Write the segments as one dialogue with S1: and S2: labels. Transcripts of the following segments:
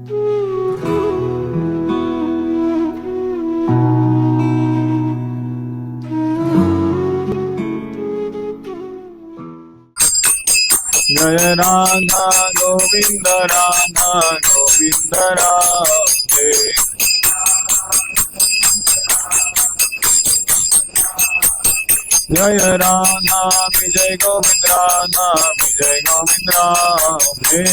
S1: जय राधा गोविंद राधा गोविंद राधे। जय राधा विजय गोविंद राधा विजय गोविंद राधे।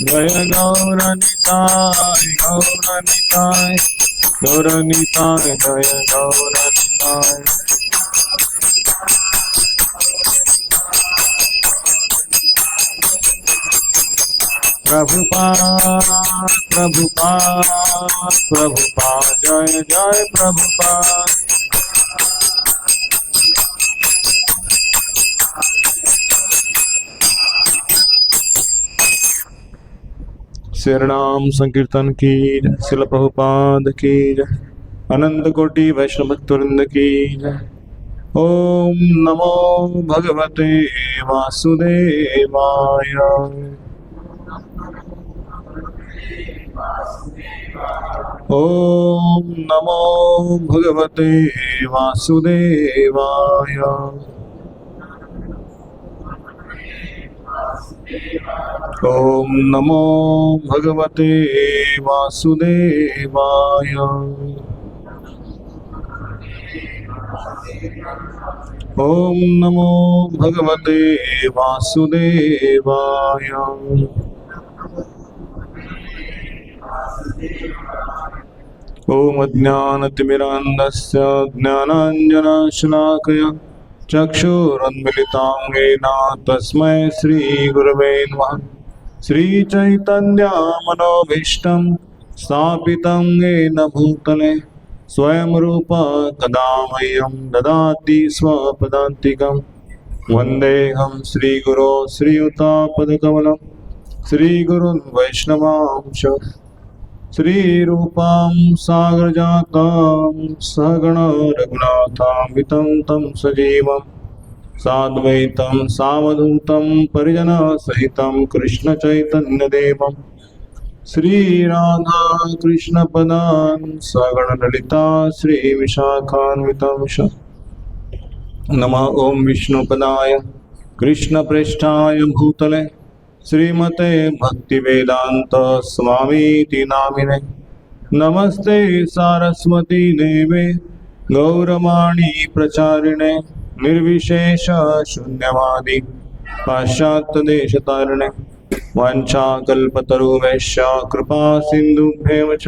S1: जय गौरनिताय गौरनिताय गौरनिताय जय गौरनिताय। प्रभुपाद प्रभुपाद प्रभुपाद जय जय प्रभुपाद। श्रीराम संकीर्तन की जय। श्रील प्रभुपाद की जय। अनंत कोटि वैष्णव भक्तवृंद की जय। ओम नमो भगवते वासुदेवाय। ओम नमो भगवते वासुदेवाय। ओम नमो भगवते वासुदेवाय। ओम नमो भगवते वासुदेवाय। ओम अज्ञानतिमिरान्धस्य ज्ञानाञ्जनशलाकया चक्षुरुन्मिलितं येन तस्मै श्रीगुरवे नमः। श्रीचैतन्यमनोभीष्टं स्थापितं येन भूतले स्वयं रूप कदा मह्यं ददाति स्वपदान्तिकं। वन्देऽहं श्रीगुरो श्रीयुतापदकमलं श्रीगुरुन् वैष्णवांश। श्रीरूपां सागरजातां सहगण रघुनाथान्वितं तं सजीवं साद्वैतं सावधूतं परिजनसहितं कृष्णचैतन्यदेवं श्रीराधा कृष्णपदान् सगण ललिता श्रीविशाखान्वितं च। नमः ओं विष्णुपदाय कृष्णप्रेष्ठाय भूतले श्रीमते भक्तिवेदांत स्वामीति नामिने। नमस्ते सारस्वती देवे गौरवाणी प्रचारिणे निर्विशेष शून्यवादी पाश्चात्यदेशतारिणे। वाञ्छाकल्पतरुभ्यश्च कृपा सिन्धुभ्येव च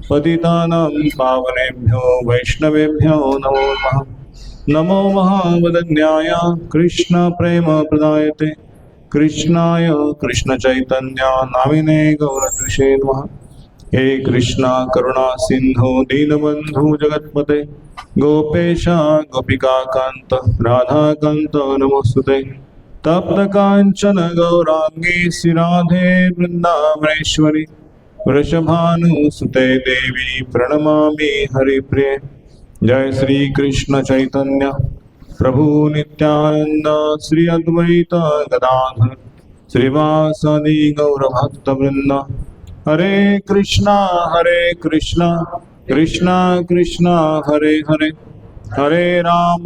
S1: पतितानां पावनेभ्यो वैष्णवेभ्यो नमो नमः। नमो महावदन्याय कृष्ण प्रेम प्रदायते कृष्णाय कृष्ण चैतन्य नामिने गौरद्विषे नमः। हे कृष्णा करुणा सिंधु दीनबंधु जगत्पते गोपेश गोपिका कांत राधा कांत नमोस्तुते। तप्त कांचन गौरांगी श्रीराधे वृंदावनेश्वरी वृषभानुसुते देवी प्रणमामि हरिप्रिये। जय श्री कृष्ण चैतन्य प्रभु नित्यानंद श्री अद्वैत गदाधर श्रीवासादि गौर भक्त वृंद। हरे कृष्णा कृष्णा कृष्णा हरे हरे हरे राम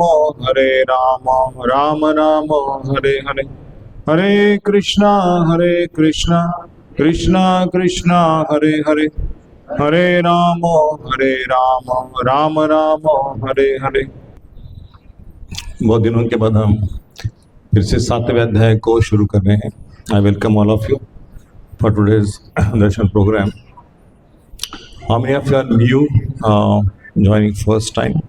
S1: राम राम हरे हरे। हरे कृष्णा कृष्णा कृष्णा हरे हरे हरे राम राम हरे हरे। बहुत दिनों के बाद हम फिर से 7वें अध्याय को शुरू कर रहे हैं। I welcome all of you for today's darshan programme. How many of you are new joining first time?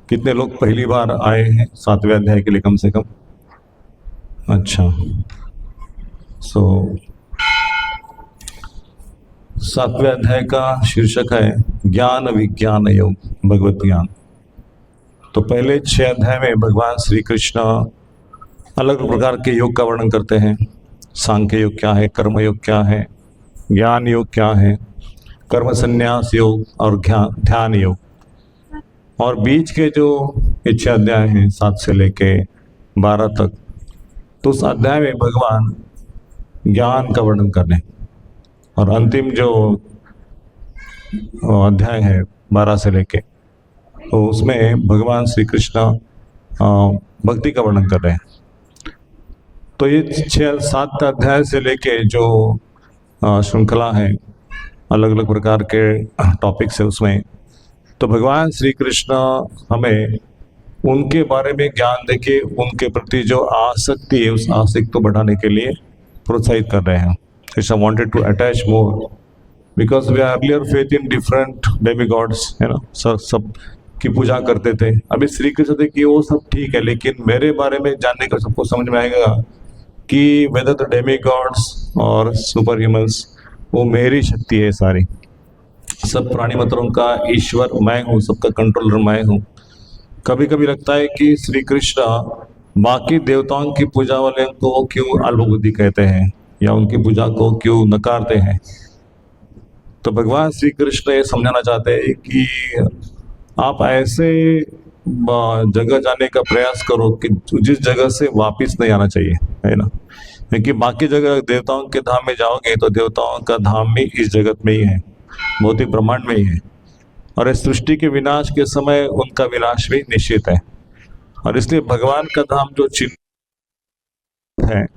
S1: कितने लोग पहली बार आए हैं 7वें अध्याय के लिए कम से कम? अच्छा, सो 7वें अध्याय का शीर्षक है ज्ञान विज्ञान योग, भगवत ज्ञान। तो पहले 6 अध्याय में भगवान श्री कृष्ण अलग प्रकार के योग का वर्णन करते हैं। सांख्य योग क्या है, कर्म योग क्या है, ज्ञान योग क्या है, कर्म संन्यास योग और ध्यान योग। और बीच के जो 6 अध्याय हैं 7 से लेके 12 तक, तो उस अध्याय में भगवान ज्ञान का वर्णन कर रहे हैं। और अंतिम जो अध्याय है 12 से लेके, तो उसमें भगवान श्री कृष्ण भक्ति का वर्णन कर रहे हैं। तो ये 6-7 अध्याय से लेके जो श्रृंखला है, अलग अलग प्रकार के टॉपिक्स है उसमें, तो भगवान श्री कृष्ण हमें उनके बारे में ज्ञान देके उनके प्रति जो आसक्ति है उस आसक्ति को बढ़ाने के लिए प्रोत्साहित कर रहे हैं। Krishna wanted to attach more because we are earlier faith in different demi gods, है ना, सब की पूजा करते थे। अभी श्री कृष्ण थे कि वो सब ठीक है, लेकिन मेरे बारे में जानने का सबको समझ में आएगा कि वेदर द डेमी गॉड्स और सुपर ह्यूमंस वो मेरी शक्ति है सारी, सब प्राणी मात्रों का ईश्वर मैं हूँ, सबका कंट्रोलर मैं हूँ। कभी कभी लगता है कि श्री कृष्ण बाकी देवताओं की पूजा वाले को क्यों अल्पबुद्धि कहते हैं या उनकी पूजा को क्यों नकारते हैं। तो भगवान श्री कृष्ण ये समझाना चाहते हैं कि आप ऐसे जगह जाने का प्रयास करो कि जिस जगह से वापस नहीं आना चाहिए, है ना, क्योंकि बाकी जगह देवताओं के धाम में जाओगे तो देवताओं का धाम भी इस जगत में ही है, भौतिक ब्रह्मांड में ही है। और इस सृष्टि के विनाश के समय उनका विनाश भी निश्चित है। और इसलिए भगवान का धाम जो चिन्ह है,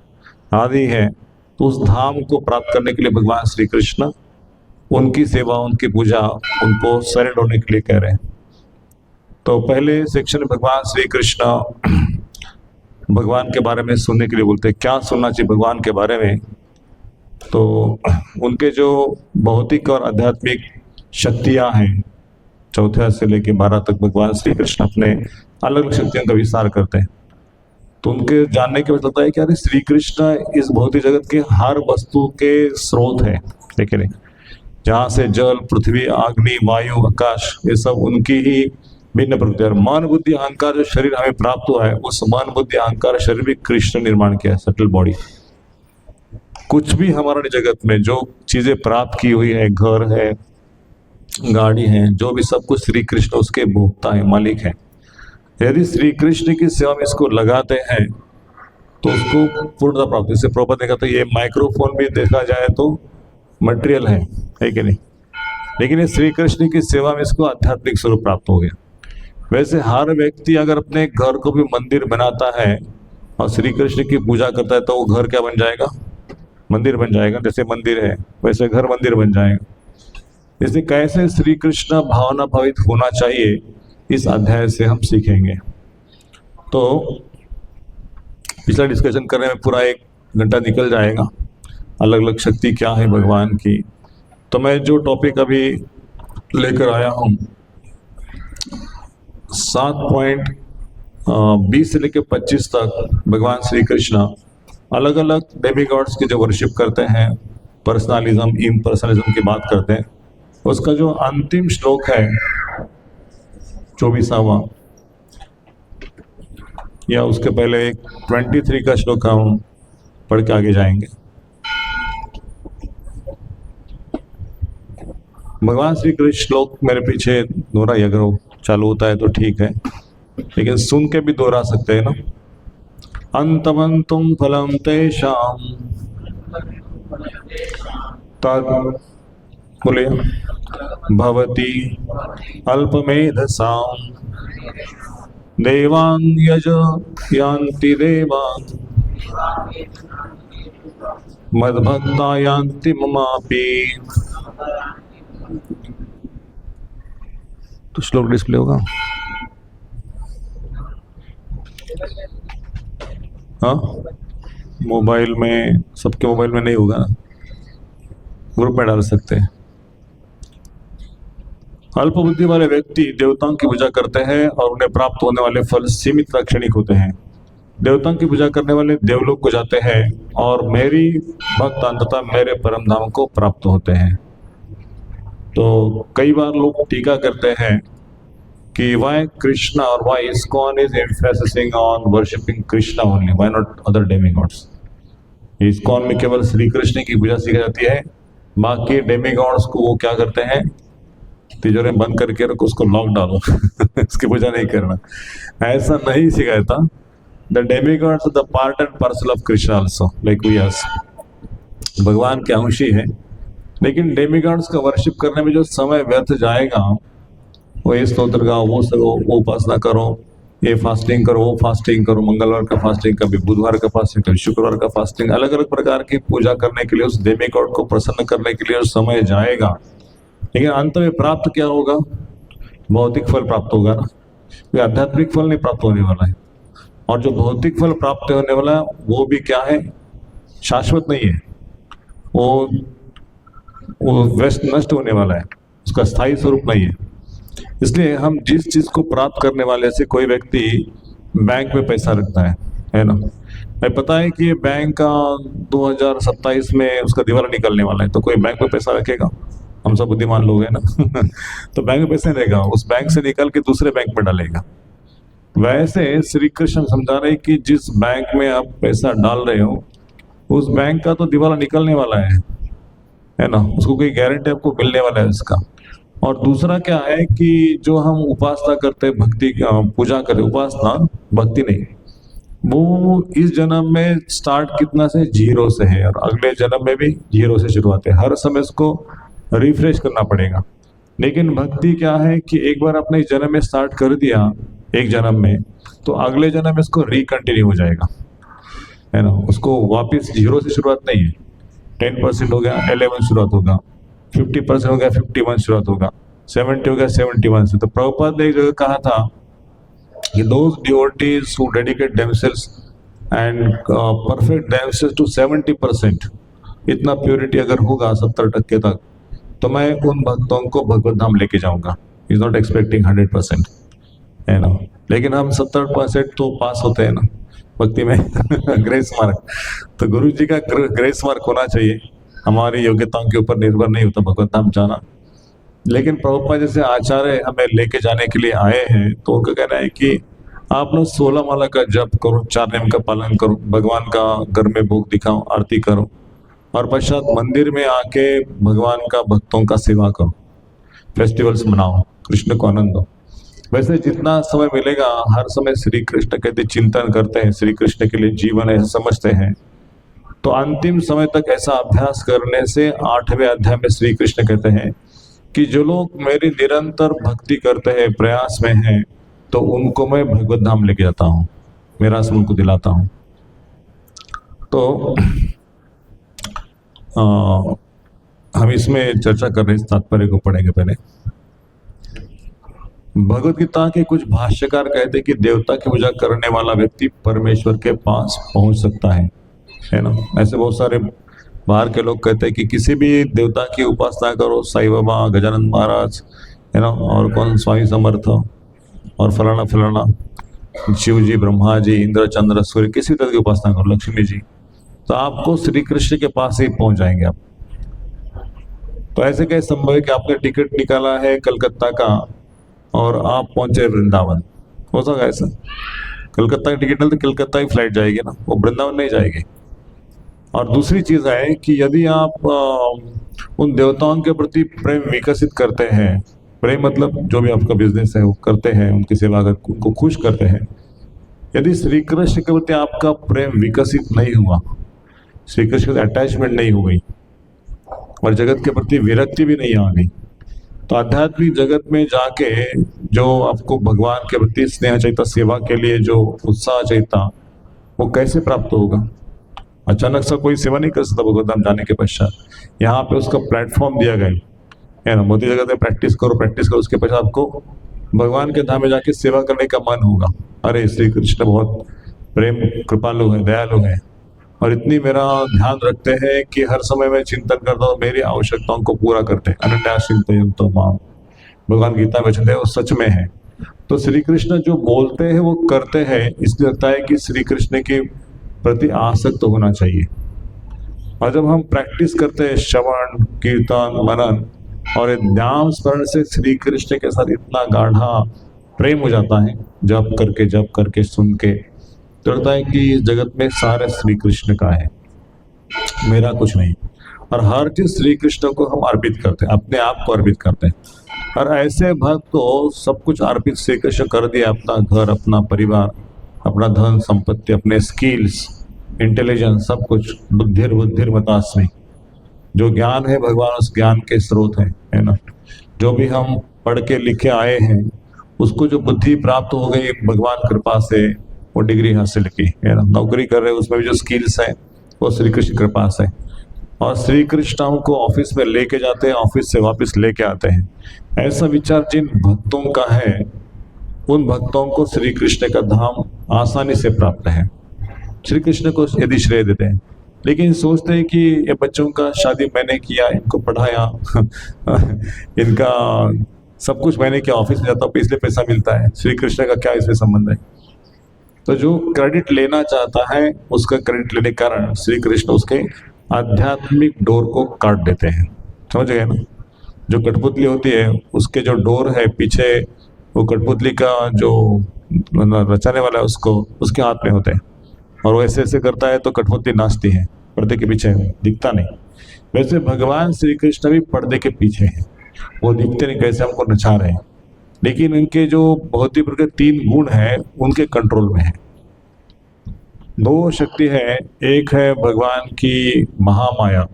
S1: आदि है, तो उस धाम को प्राप्त करने के लिए भगवान श्री कृष्ण उनकी सेवा, उनकी पूजा, उनको सरेंडर होने के लिए कह रहे हैं। तो पहले सेक्शन में भगवान श्री कृष्ण भगवान के बारे में सुनने के लिए बोलते हैं, क्या सुनना चाहिए भगवान के बारे में। तो उनके जो भौतिक और आध्यात्मिक शक्तियां हैं, 4 से लेकर 12 तक भगवान श्री कृष्ण अपने अलग अलग शक्तियों का विस्तार करते हैं। तो उनके जानने के बाद लगता है कि अरे श्री कृष्ण इस भौतिक जगत के हर वस्तु के स्रोत है, ठीक है, जहाँ से जल, पृथ्वी, अग्नि, वायु, आकाश, ये सब उनकी ही भिन्न प्रकृति है। मन बुद्धि अहंकार जो शरीर हमें प्राप्त हुआ है, उस मन बुद्धि अहंकार शरीर भी कृष्ण निर्माण किया है, सटल बॉडी। कुछ भी हमारा जगत में जो चीजें प्राप्त की हुई है, घर है, गाड़ी है, जो भी सब कुछ श्री कृष्ण उसके भोक्ता है, मालिक है। यदि श्री कृष्ण की सेवा में इसको लगाते हैं तो उसको पूर्णता प्राप्त। जैसे प्रभुपाद ने कहा था ये माइक्रोफोन भी देखा जाए तो मटेरियल है कि नहीं, लेकिन ये श्री कृष्ण की सेवा में इसको आध्यात्मिक स्वरूप प्राप्त हो गया। वैसे हर व्यक्ति अगर अपने घर को भी मंदिर बनाता है और श्री कृष्ण की पूजा करता है तो वो घर क्या बन जाएगा, मंदिर बन जाएगा। जैसे मंदिर है वैसे घर मंदिर बन जाएगा। इसलिए कैसे श्री कृष्ण भावना भावित होना चाहिए इस अध्याय से हम सीखेंगे। तो पिछला डिस्कशन करने में पूरा 1 घंटा निकल जाएगा, अलग अलग शक्ति क्या है भगवान की। तो मैं जो टॉपिक अभी लेकर आया हूँ 7.20 से लेकर 25 तक भगवान श्री कृष्ण अलग अलग डेमी गॉड्स की जो वर्शिप करते हैं, पर्सनलिज्म, इम्पर्सनलिज्म की बात करते हैं। उसका जो अंतिम श्लोक है 24वां, या उसके पहले 23 का श्लोक हम पढ़ के आगे जाएंगे। भगवान श्री कृष्ण श्लोक मेरे पीछे दोहराइए, अगर वो चालू होता है तो ठीक है, लेकिन सुन के भी दोहरा सकते हैं ना। अंतमंतुम फलम तेषाम तद बोलिए भवति अल्पमेधसाम देवान् यज यान्ति देवान् मद्भक्ता यान्ति ममापि। तो श्लोक डिस्प्ले होगा, हाँ, मोबाइल में, सबके मोबाइल में नहीं होगा, ग्रुप में डाल सकते हैं। अल्प बुद्धि वाले व्यक्ति देवताओं की पूजा करते हैं और उन्हें प्राप्त होने वाले फल सीमित क्षणिक होते हैं। देवताओं की पूजा करने वाले देवलोक को जाते हैं और मेरी भक्त अंततः मेरे परम धाम को प्राप्त होते हैं। तो कई बार लोग टीका करते हैं कि वाई कृष्णा और why ISKCON is emphasising on worshipping Krishna only, why not other demigods. ISKCON में केवल श्री कृष्ण की पूजा सीखी जाती है, बाकी डेमीगॉड्स को वो क्या करते हैं, तिजोरी में बंद करके रखो, उसको लॉक डालो उसकी पूजा नहीं करना। ऐसा नहीं सिखाया था। The demigods are the part and parcel of Krishna also, like we are. भगवान के अंशी है, लेकिन डेमिगॉड्स का वर्शिप करने में जो समय व्यर्थ जाएगा, वो ये स्तोत्र गाओ, वो सरो, वो उपासना करो, ये फास्टिंग करो, वो फास्टिंग करो, मंगलवार का फास्टिंग, कभी बुधवार का फास्टिंग, कभी शुक्रवार का फास्टिंग, अलग अलग प्रकार की पूजा करने के लिए, उस डेमिगॉड को प्रसन्न करने के लिए जो समय जाएगा, लेकिन अंत में प्राप्त क्या होगा? भौतिक फल प्राप्त होगा ना, कोई आध्यात्मिक फल नहीं प्राप्त होने वाला है। और जो भौतिक फल प्राप्त होने वाला है वो भी क्या है? शाश्वत नहीं है, वो व्यस्त नष्ट होने वाला है, उसका स्थायी स्वरूप नहीं है। इसलिए हम जिस चीज को प्राप्त करने वाले से कोई व्यक्ति बैंक में पैसा रखता है ना, भाई पता है कि ये बैंक का 2027 में उसका दिवाला निकलने वाला है, तो कोई बैंक में पैसा रखेगा? हम सब बुद्धिमान लोग हैं ना तो बैंक में पैसा नहीं रहेगा, उस बैंक से निकल के दूसरे बैंक में डालेगा। वैसे श्री कृष्ण समझा रहे कि जिस बैंक में आप पैसा डाल रहे हो, उस बैंक का तो दिवाला निकलने वाला है ना, उसको कोई गारंटी आपको मिलने वाला है इसका। और दूसरा क्या है कि जो हम उपासना करते हैं, भक्ति पूजा करते, उपासना भक्ति नहीं, वो इस जन्म में स्टार्ट कितना से? 0 से है, और अगले जन्म में भी 0 से शुरुआत है। हर समय इसको रिफ्रेश करना पड़ेगा। लेकिन भक्ति क्या है कि एक बार आपने इस जन्म में स्टार्ट कर दिया, एक जन्म में, तो अगले जन्म में इसको रिकंटिन्यू हो जाएगा, है ना, उसको वापस 0 से शुरुआत नहीं है। 10% हो गया, 11 शुरुआत होगा, 50% हो गया, 51 शुरुआत होगा, 70 हो गया, 71 से। तो प्रभुपाद ने एक जगह कहा था कि those devotees who dedicate themselves and perfect themselves to 70%, इतना प्योरिटी अगर होगा 70% तक, तो मैं उन भक्तों को भगवत धाम लेके जाऊंगा। इज नॉट एक्सपेक्टिंग 100%, है ना, लेकिन हम 70% तो पास होते हैं ना भक्ति में ग्रेस मार्क। तो गुरु जी का ग्रेस मार्क होना चाहिए, हमारी योग्यताओं के ऊपर निर्भर नहीं होता भगवत धाम जाना। लेकिन प्रभुपाद जैसे आचार्य हमें लेके जाने के लिए आए हैं, तो उनका कहना है कि आप लोग 16 माला का जप करो, 4 नियम का पालन करो, भगवान का घर में भोग दिखाओ, आरती करो, और पश्चात मंदिर में आके भगवान का भक्तों का सेवा करो, फेस्टिवल्स मनाओ, कृष्ण को आनंद दो। वैसे जितना समय मिलेगा हर समय श्री कृष्ण के चिंतन करते हैं, श्री कृष्ण के लिए जीवन ऐसा समझते हैं, तो अंतिम समय तक ऐसा अभ्यास करने से 8वें अध्याय में श्री कृष्ण कहते हैं कि जो लोग मेरी निरंतर भक्ति करते हैं, प्रयास में हैं, तो उनको मैं भगवत धाम लेके जाता हूँ, मेरा रस उनको दिलाता हूँ। तो हम इसमें चर्चा कर रहे हैं, इस तात्पर्य को पढ़ेंगे। पहले भगवत गीता के कुछ भाष्यकार कहते हैं कि देवता की पूजा करने वाला व्यक्ति परमेश्वर के पास पहुंच सकता है ना। ऐसे बहुत सारे बाहर के लोग कहते हैं कि किसी भी देवता की उपासना करो, साईं बाबा, गजानंद महाराज, है ना, और कौन, स्वामी समर्थ, और फलाना फलाना, शिव जी, ब्रह्मा जी, इंद्र, चंद्र, सूर्य, किसी तरह की उपासना करो, लक्ष्मी जी, तो आपको श्री कृष्ण के पास ही पहुंच जाएंगे आप। तो ऐसे कैसे संभव है कि आपने टिकट निकाला है कलकत्ता का और आप पहुंचे वृंदावन? हो सकता है ऐसा? कलकत्ता की टिकट तो कलकत्ता ही फ्लाइट जाएगी ना, वो वृंदावन नहीं जाएगी। और दूसरी चीज है कि यदि आप उन देवताओं के प्रति प्रेम विकसित करते हैं, प्रेम मतलब जो भी आपका बिजनेस है वो करते हैं, उनकी सेवा कर, उनको खुश करते हैं, यदि श्री कृष्ण के प्रति आपका प्रेम विकसित नहीं हुआ, श्री कृष्ण के अटैचमेंट नहीं हो गई, और जगत के प्रति विरक्ति भी नहीं आ गई, तो आध्यात्मिक जगत में जाके जो आपको भगवान के प्रति स्नेह चाहिए, सेवा के लिए जो उत्साह चाहिए, वो कैसे प्राप्त होगा? अचानक से कोई सेवा नहीं कर सकता भगवत धाम जाने के पश्चात। यहाँ पे उसका प्लेटफॉर्म दिया गया है ना, मोदी जगत में प्रैक्टिस करो, उसके पश्चात आपको भगवान के धाम में जाके सेवा करने का मन होगा। अरे श्री कृष्ण बहुत प्रेम कृपालु है, दयालु है, और इतनी मेरा ध्यान रखते हैं कि हर समय मैं चिंतन करता हूँ, मेरी आवश्यकताओं को पूरा करते हैं। अनन्याश्चिंतयन्तो माम्, भगवान गीता में वचन है, वो सच में है। तो श्री कृष्ण जो बोलते हैं वो करते हैं, इसलिए लगता है कि श्री कृष्ण के प्रति आसक्त होना चाहिए। और जब हम प्रैक्टिस करते हैं श्रवण, कीर्तन, मनन और ध्यान स्मरण से श्री कृष्ण के साथ इतना गाढ़ा प्रेम हो जाता है, जप करके सुन के, तो लगता है कि इस जगत में सारे श्री कृष्ण का है, मेरा कुछ नहीं। और हर चीज श्री कृष्ण को हम अर्पित करते हैं, अपने आप को अर्पित करते हैं। और ऐसे भक्त तो सब कुछ अर्पित श्री कृष्ण कर दिया, अपना घर, अपना परिवार, अपना धन संपत्ति, अपने स्किल्स, इंटेलिजेंस, सब कुछ। बुद्धिर्मतास्मि, जो ज्ञान है भगवान उस ज्ञान के स्रोत हैं, है ना। जो भी हम पढ़ के लिखे आए हैं, उसको जो बुद्धि प्राप्त हो गई भगवान कृपा से, वो डिग्री हासिल की, है ना। नौकरी कर रहे हैं, उसमें भी जो स्किल्स हैं वो श्री कृष्ण कृपा से। और श्री कृष्ण हमको ऑफिस में लेके जाते हैं, ऑफिस से वापस लेके आते हैं। ऐसा विचार जिन भक्तों का है, उन भक्तों को श्री कृष्ण का धाम आसानी से प्राप्त है। श्री कृष्ण को यदि श्रेय देते हैं, लेकिन सोचते हैं कि ये बच्चों का शादी मैंने किया, इनको पढ़ाया इनका सब कुछ मैंने किया, ऑफिस में जाता हूँ इसलिए पैसा मिलता है, श्री कृष्ण का क्या इसमें संबंध है। तो जो क्रेडिट लेना चाहता है, उसका क्रेडिट लेने के कारण श्री कृष्ण उसके आध्यात्मिक डोर को काट देते हैं। समझ गए ना। जो कठपुतली होती है, उसके जो डोर है पीछे, वो कठपुतली का जो रचाने वाला है उसको, उसके हाथ में होते हैं, और वो ऐसे ऐसे करता है तो कठपुतली नाचती है, पर्दे के पीछे दिखता नहीं। वैसे भगवान श्री कृष्ण भी पर्दे के पीछे हैं, वो दिखते नहीं कैसे हमको नचा रहे हैं, लेकिन उनके जो भौतिक के 3 गुण हैं उनके कंट्रोल में है। 2 शक्ति है, एक है भगवान की महामाया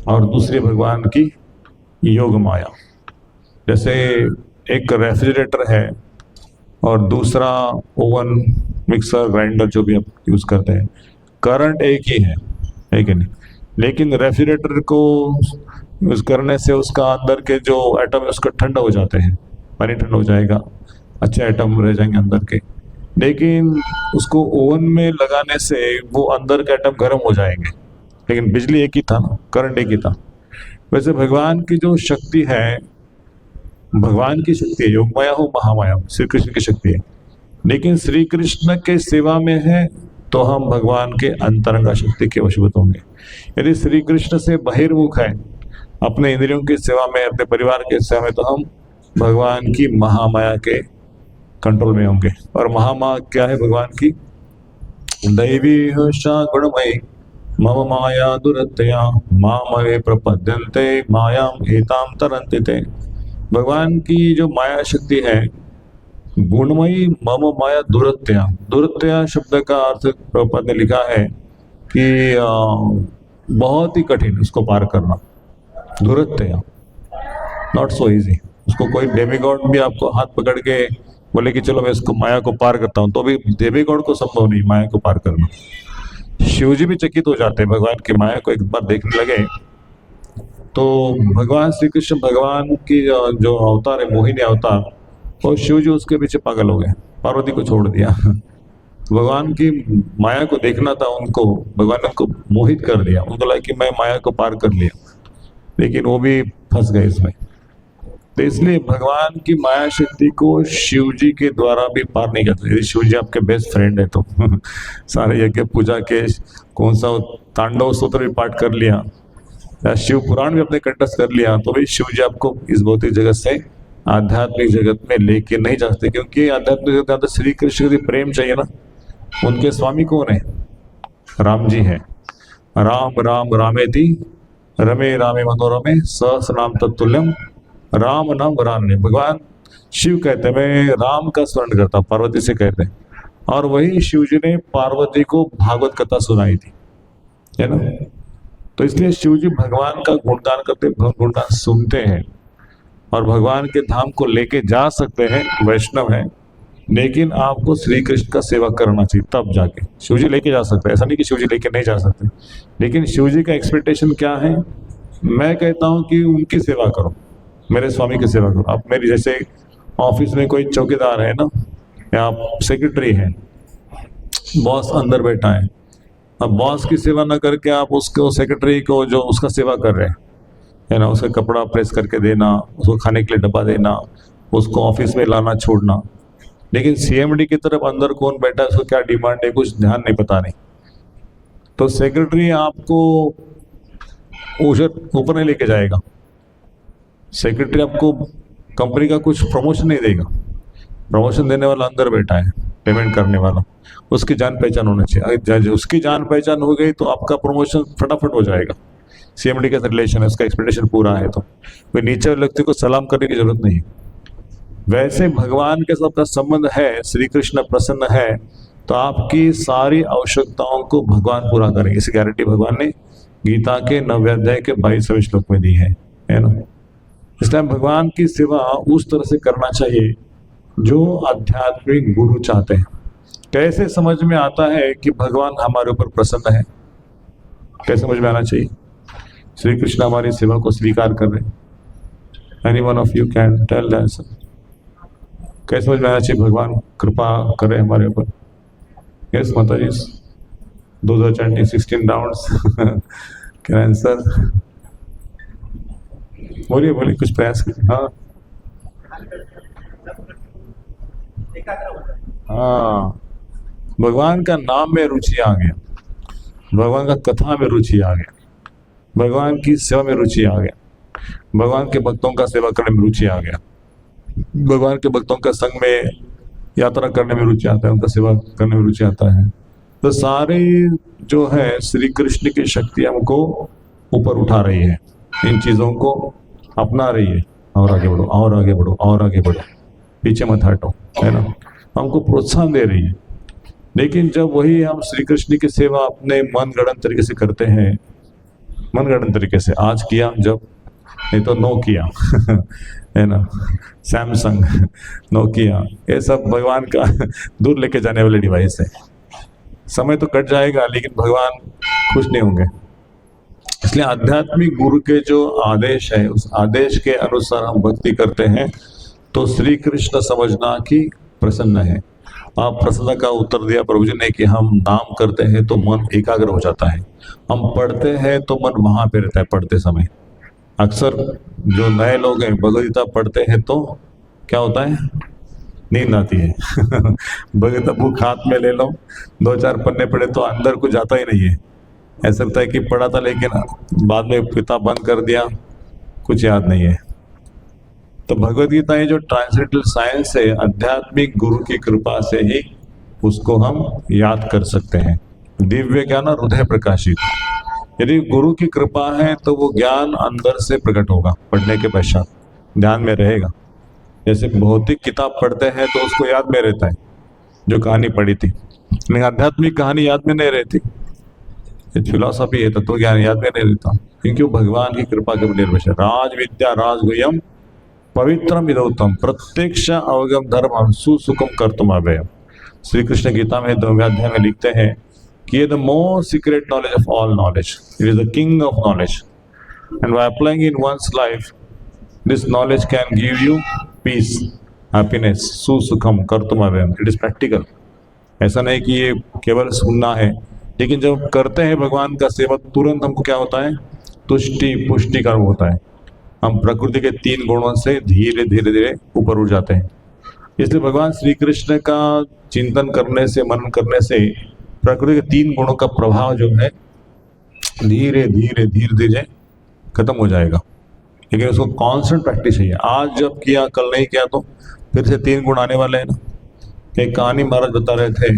S1: और दूसरी भगवान की योग माया। जैसे एक रेफ्रिजरेटर है और दूसरा ओवन, मिक्सर, ग्राइंडर जो भी आप यूज करते हैं, करंट एक ही है कि नहीं। लेकिन रेफ्रिजरेटर को यूज करने से उसका अंदर के जो एटम है उसका ठंडा हो जाते हैं, पानी ठंडा हो जाएगा, अच्छे एटम रह जाएंगे अंदर के। लेकिन उसको ओवन में लगाने से वो अंदर के एटम गर्म हो जाएंगे, लेकिन बिजली एक ही था ना, करंट एक ही था। वैसे भगवान की जो शक्ति है, भगवान की शक्ति है, योग माया हो महामाया, श्री कृष्ण की शक्ति है। लेकिन श्री कृष्ण के सेवा में है तो हम भगवान के अंतरंगा शक्ति के वशीभूत होंगे। यदि श्री कृष्ण से बहिर्मुख है, अपने इंद्रियों की सेवा में, अपने परिवार के सेवा में, तो हम भगवान की महामाया के कंट्रोल में होंगे। और महामाया क्या है भगवान की? दैवी हर्षा गुणमयी मम माया दुरत्यया मामवे प्रपद्यन्ते मायाम एताम तरन्ति ते। भगवान की जो माया शक्ति है, गुणमयी मम माया दुरत्यया। दुरत्यया शब्द का अर्थ प्रभुपाद ने लिखा है कि बहुत ही कठिन उसको पार करना, दुरत्यया, नॉट सो इजी। उसको कोई डेमीगॉड भी आपको हाथ पकड़ के बोले कि चलो मैं इसको माया को पार करता हूँ, तो भी डेमीगॉड को संभव नहीं माया को पार करना। शिवजी भी चकित हो जाते हैं भगवान की माया को एक बार देखने लगे तो। भगवान श्री कृष्ण, भगवान की जो अवतार है, मोहिनी अवतार, और शिवजी उसके पीछे पागल हो गए, पार्वती को छोड़ दिया। भगवान की माया को देखना था उनको, भगवान ने उनको मोहित कर दिया, उनको लगा कि मैं माया को पार कर लिया, लेकिन वो भी फंस गए इसमें। तो इसलिए भगवान की माया शक्ति को शिव जी के द्वारा भी पार नहीं करते। यदि शिव जी आपके बेस्ट फ्रेंड है तो सारे यज्ञ पूजा के कौन सा तांडव स्तोत्र भी पाठ कर लिया, या शिव पुराण भी अपने कंठस्थ कर लिया, तो भी शिव जी आपको इस भौतिक जगत से आध्यात्मिक जगत में लेके नहीं जा सकते। क्योंकि आध्यात्मिक जगत में श्री कृष्ण के प्रेम चाहिए ना। उनके स्वामी कौन है? राम जी है। राम राम रामेति रमे रामे मनोरमे सहस्र नाम तत्तुल्यम राम नाम वरान्य। भगवान शिव कहते हैं मैं राम का स्मरण करता हूँ, पार्वती से कहते हैं। और वही शिव जी ने पार्वती को भागवत कथा सुनाई थी, है ना। तो इसलिए शिव जी भगवान का गुणगान करते, गुणगान सुनते हैं और भगवान के धाम को लेके जा सकते हैं। वैष्णव है, लेकिन आपको श्री कृष्ण का सेवा करना चाहिए, तब जाके शिव जी लेके जा सकते हैं। ऐसा नहीं कि शिव जी लेके नहीं जा सकते, लेकिन शिव जी का एक्सपेक्टेशन क्या है? मैं कहता हूँ कि उनकी सेवा करो, मेरे स्वामी की सेवा करो। आप मेरी जैसे ऑफिस में कोई चौकीदार है ना, या सेक्रेटरी है, बॉस अंदर बैठा है, अब बॉस की सेवा ना करके आप उसको सेक्रेटरी को जो उसका सेवा कर रहे हैं, है ना, उसका कपड़ा प्रेस करके देना, उसको खाने के लिए डब्बा देना, उसको ऑफिस में लाना छोड़ना। लेकिन सीएमडी की तरफ अंदर कौन बैठा है, उसको क्या डिमांड है, कुछ ध्यान नहीं, पता नहीं। तो सेक्रेटरी आपको ऊपर नहीं लेके जाएगा, सेक्रेटरी आपको कंपनी का कुछ प्रमोशन नहीं देगा। प्रमोशन देने वाला अंदर बैठा है, पेमेंट करने वाला, उसकी जान पहचान होनी चाहिए। अगर उसकी जान पहचान हो गई तो आपका प्रमोशन फटाफट हो जाएगा। सीएमडी के साथ रिलेशन है, उसका एक्सपेक्टेशन पूरा है, तो कोई नीचे व्यक्ति को सलाम करने की जरूरत नहीं। वैसे भगवान के साथ का संबंध है, श्री कृष्ण प्रसन्न है तो आपकी सारी आवश्यकताओं को भगवान पूरा करेंगे। इस गारंटी भगवान ने गीता के 9वें अध्याय के 22वें श्लोक में दी है ना। इसलिए भगवान की सेवा उस तरह से करना चाहिए जो आध्यात्मिक गुरु चाहते हैं। कैसे समझ में आता है कि भगवान हमारे ऊपर प्रसन्न है? कैसे समझ में आना चाहिए? श्री कृष्ण हमारी सेवा को स्वीकार कर रहे हैं। Any one of you can tell that? कैसे समझ में आना चाहिए भगवान कृपा करे हमारे ऊपर? यस माता जी, 2016 राउंड्स कैन आंसर? बोलिए बोलिए, कुछ प्रयास कीजिए। हाँ हाँ, भगवान का नाम में रुचि आ गया, भगवान का कथा में रुचि आ गया, भगवान की सेवा में रुचि आ गया, भगवान के भक्तों का सेवा करने में रुचि आ गया, भगवान के भक्तों का संग में यात्रा करने में रुचि आता है, उनका सेवा करने में रुचि आता है। तो सारे जो है श्री कृष्ण की शक्ति हमको ऊपर उठा रही है, इन चीज़ों को अपना रही है। और आगे बढ़ो, और आगे बढ़ो, और आगे बढ़ो, पीछे मत हटो, है ना, हमको प्रोत्साहन दे रही है। लेकिन जब वही हम श्री कृष्ण की सेवा अपने मनगढ़ंत तरीके से करते हैं, मनगढ़ंत तरीके से, आज किया जब, नहीं तो नो किया है ना, सैमसंग, नोकिया, ये सब भगवान का दूर लेके जाने वाले डिवाइस है। समय तो कट जाएगा लेकिन भगवान खुश नहीं होंगे। इसलिए आध्यात्मिक गुरु के जो आदेश है, उस आदेश के अनुसार हम भक्ति करते हैं तो श्री कृष्ण समझना कि प्रसन्न है। आप प्रसन्न का उत्तर दिया प्रभु जी ने कि हम नाम करते हैं तो मन एकाग्र हो जाता है, हम पढ़ते हैं तो मन वहां पे रहता है। पढ़ते समय अक्सर जो नए लोग हैं भगवद गीता पढ़ते हैं तो क्या होता है, नींद आती है भगवद गीता बुक हाथ में ले लो, 2-4 पन्ने पढ़े तो अंदर कुछ जाता ही नहीं है। ऐसा लगता है कि पढ़ा था लेकिन बाद में किताब बंद कर दिया, कुछ याद नहीं है। तो भगवद गीता ये जो ट्रांसलेटल साइंस है, आध्यात्मिक गुरु की कृपा से ही उसको हम याद कर सकते हैं। दिव्य ज्ञान हृदय प्रकाशित, यदि गुरु की कृपा है तो वो ज्ञान अंदर से प्रकट होगा, पढ़ने के पश्चात ध्यान में रहेगा। जैसे भौतिक किताब पढ़ते हैं तो उसको याद में रहता है जो कहानी पढ़ी थी, लेकिन आध्यात्मिक कहानी याद में नहीं रहती। फिलॉसफी है, तत्व ज्ञान याद में नहीं रहता, क्योंकि वो भगवान की कृपा के निर्भर है। राज विद्या राजगुह्यम पवित्रम इदोत्तम प्रत्यक्ष अवगम धर्म सुसुखम कर्तुम अव्ययम। श्री कृष्ण गीता में 9वें अध्याय में लिखते हैं कि ये the most secret knowledge of all knowledge, it is the king of knowledge, and by applying in one's life this knowledge can give you peace, happiness, सुसुखम कर्तुम अव्ययम। It is practical. ऐसा नहीं कि ये केवल सुनना है, लेकिन जब करते हैं भगवान का सेवा तुरंत हमको क्या होता है, तुष्टि पुष्टि कर्म होता है। हम प्रकृति के 3 गुणों से धीरे धीरे धीरे ऊपर उठ जाते हैं। इसलिए भगवान श्री कृष्ण का चिंतन करने से, मनन करने से प्रकृति के 3 गुणों का प्रभाव जो है धीरे धीरे धीरे धीरे खत्म हो जाएगा। लेकिन उसको कांस्टेंट प्रैक्टिस चाहिए। आज जब किया कल नहीं किया तो फिर से 3 गुण आने वाले हैं ना। एक कहानी महाराज बता रहे थे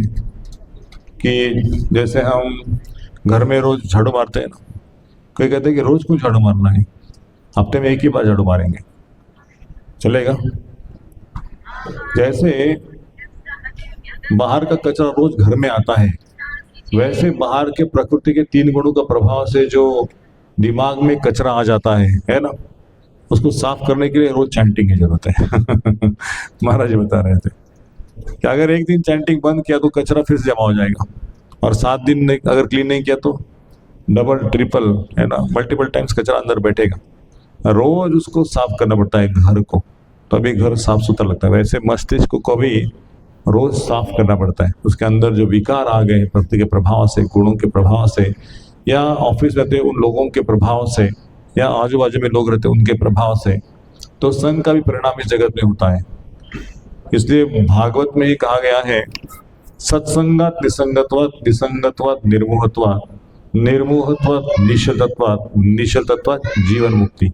S1: कि जैसे हम घर में रोज झाड़ू मारते हैं ना, कोई कहते हैं कि रोज क्यों झाड़ू मारना है, हफ्ते में 1 ही बार झाड़ू मारेंगे, चलेगा? जैसे बाहर का कचरा रोज घर में आता है, वैसे बाहर के प्रकृति के 3 गुणों का प्रभाव से जो दिमाग में कचरा आ जाता है ना, उसको साफ करने के लिए रोज चैंटिंग की जरूरत है महाराज बता रहे थे कि अगर एक दिन चैंटिंग बंद किया तो कचरा फिर से जमा हो जाएगा, और 7 दिन अगर क्लीन नहीं किया तो डबल ट्रिपल, है ना, मल्टीपल टाइम्स कचरा अंदर बैठेगा। रोज उसको साफ करना पड़ता है घर को, तभी घर साफ सुथरा लगता है। वैसे मस्तिष्क को भी रोज साफ करना पड़ता है। उसके अंदर जो विकार आ गए प्रकृति के प्रभाव से, गुणों के प्रभाव से, या ऑफिस रहते उन लोगों के प्रभाव से, या आजू बाजू में लोग रहते उनके प्रभाव से, तो संग का भी परिणाम इस जगत में होता है। इसलिए भागवत में ही कहा गया है, सत्संगात निसंगत्वात्, निसंगत्वात् निर्मोहत्वात्, निर्मोहत्वात् निश्चलत्वात्, निश्चलत्वात् जीवन मुक्ति।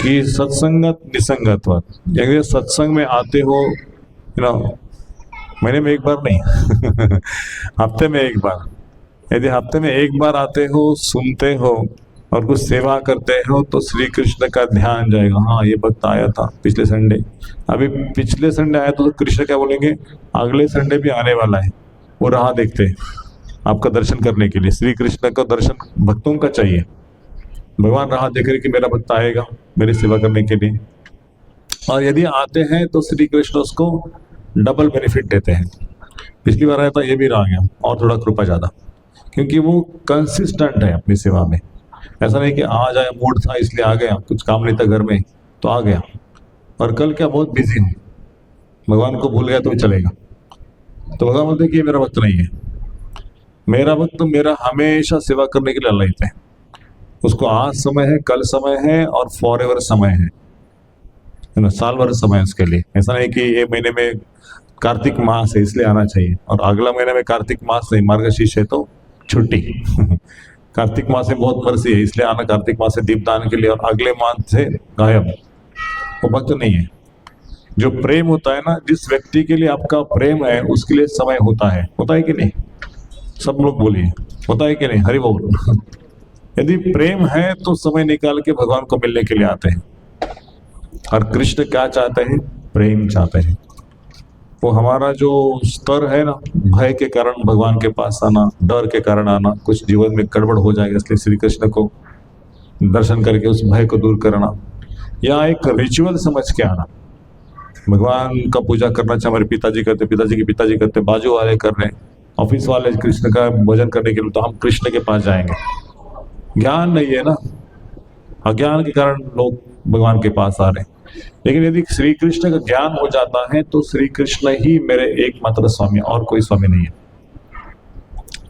S1: कि सत्संगत निसंगत्वात्, यदि सत्संग में आते हो, महीने में 1 बार नहीं हफ्ते में 1 बार, यदि हफ्ते में 1 बार आते हो, सुनते हो, और कुछ सेवा करते हो तो श्री कृष्ण का ध्यान जाएगा, हाँ ये भक्त आया था पिछले संडे, अभी पिछले संडे आया तो कृष्ण क्या बोलेंगे, अगले संडे भी आने वाला है। वो राह देखते हैं आपका दर्शन करने के लिए। श्री कृष्ण का दर्शन भक्तों का चाहिए। भगवान राह देख रहे कि मेरा भक्त आएगा मेरी सेवा करने के लिए, और यदि आते हैं तो श्री कृष्ण उसको डबल बेनिफिट देते हैं। पिछली बार आया था, ये भी रह गया, और थोड़ा कृपा ज़्यादा, क्योंकि वो कंसिस्टेंट है अपनी सेवा में। ऐसा नहीं कि आज आया, मूड था इसलिए आ गया, कुछ काम नहीं था घर में तो आ गया, और कल क्या बहुत बिजी हूँ, भगवान को भूल गया तो चलेगा। तो भगवान बोलते कि ये मेरा वक्त नहीं है। मेरा वक्त मेरा हमेशा सेवा करने के लिए ललित है। उसको आज समय है, कल समय है, और फॉर एवर समय है ना, साल भर समय है उसके लिए। ऐसा नहीं कि ये महीने में कार्तिक मास है इसलिए आना चाहिए, और अगला महीने में कार्तिक मास नहीं, मार्गशीर्ष है तो छुट्टी कार्तिक मास में बहुत बरसी है इसलिए आना कार्तिक मास से दीपदान के लिए, और अगले मास से गायब। वो भक्त नहीं है। जो प्रेम होता है ना, जिस व्यक्ति के लिए आपका प्रेम है उसके लिए समय होता है कि नहीं? सब लोग बोलिए, होता है कि नहीं? हरि बोल यदि प्रेम है तो समय निकाल के भगवान को मिलने के लिए आते हैं। और कृष्ण क्या चाहते हैं? प्रेम चाहते हैं। वो हमारा जो स्तर है ना, भय के कारण भगवान के पास आना, डर के कारण आना, कुछ जीवन में गड़बड़ हो जाएगा इसलिए श्री कृष्ण को दर्शन करके उस भय को दूर करना, या एक रिचुअल समझ के आना। भगवान का पूजा करना चाहे हमारे पिताजी करते, पिताजी के पिताजी करते, बाजू वाले कर रहे हैं, ऑफिस वाले कृष्ण का भजन करने के लिए, तो हम कृष्ण के पास जाएंगे। ज्ञान नहीं है ना, अज्ञान के कारण लोग भगवान के पास आ रहे हैं। लेकिन यदि श्री कृष्ण का ज्ञान हो जाता है तो श्री कृष्ण ही मेरे एकमात्र स्वामी, और कोई स्वामी नहीं है।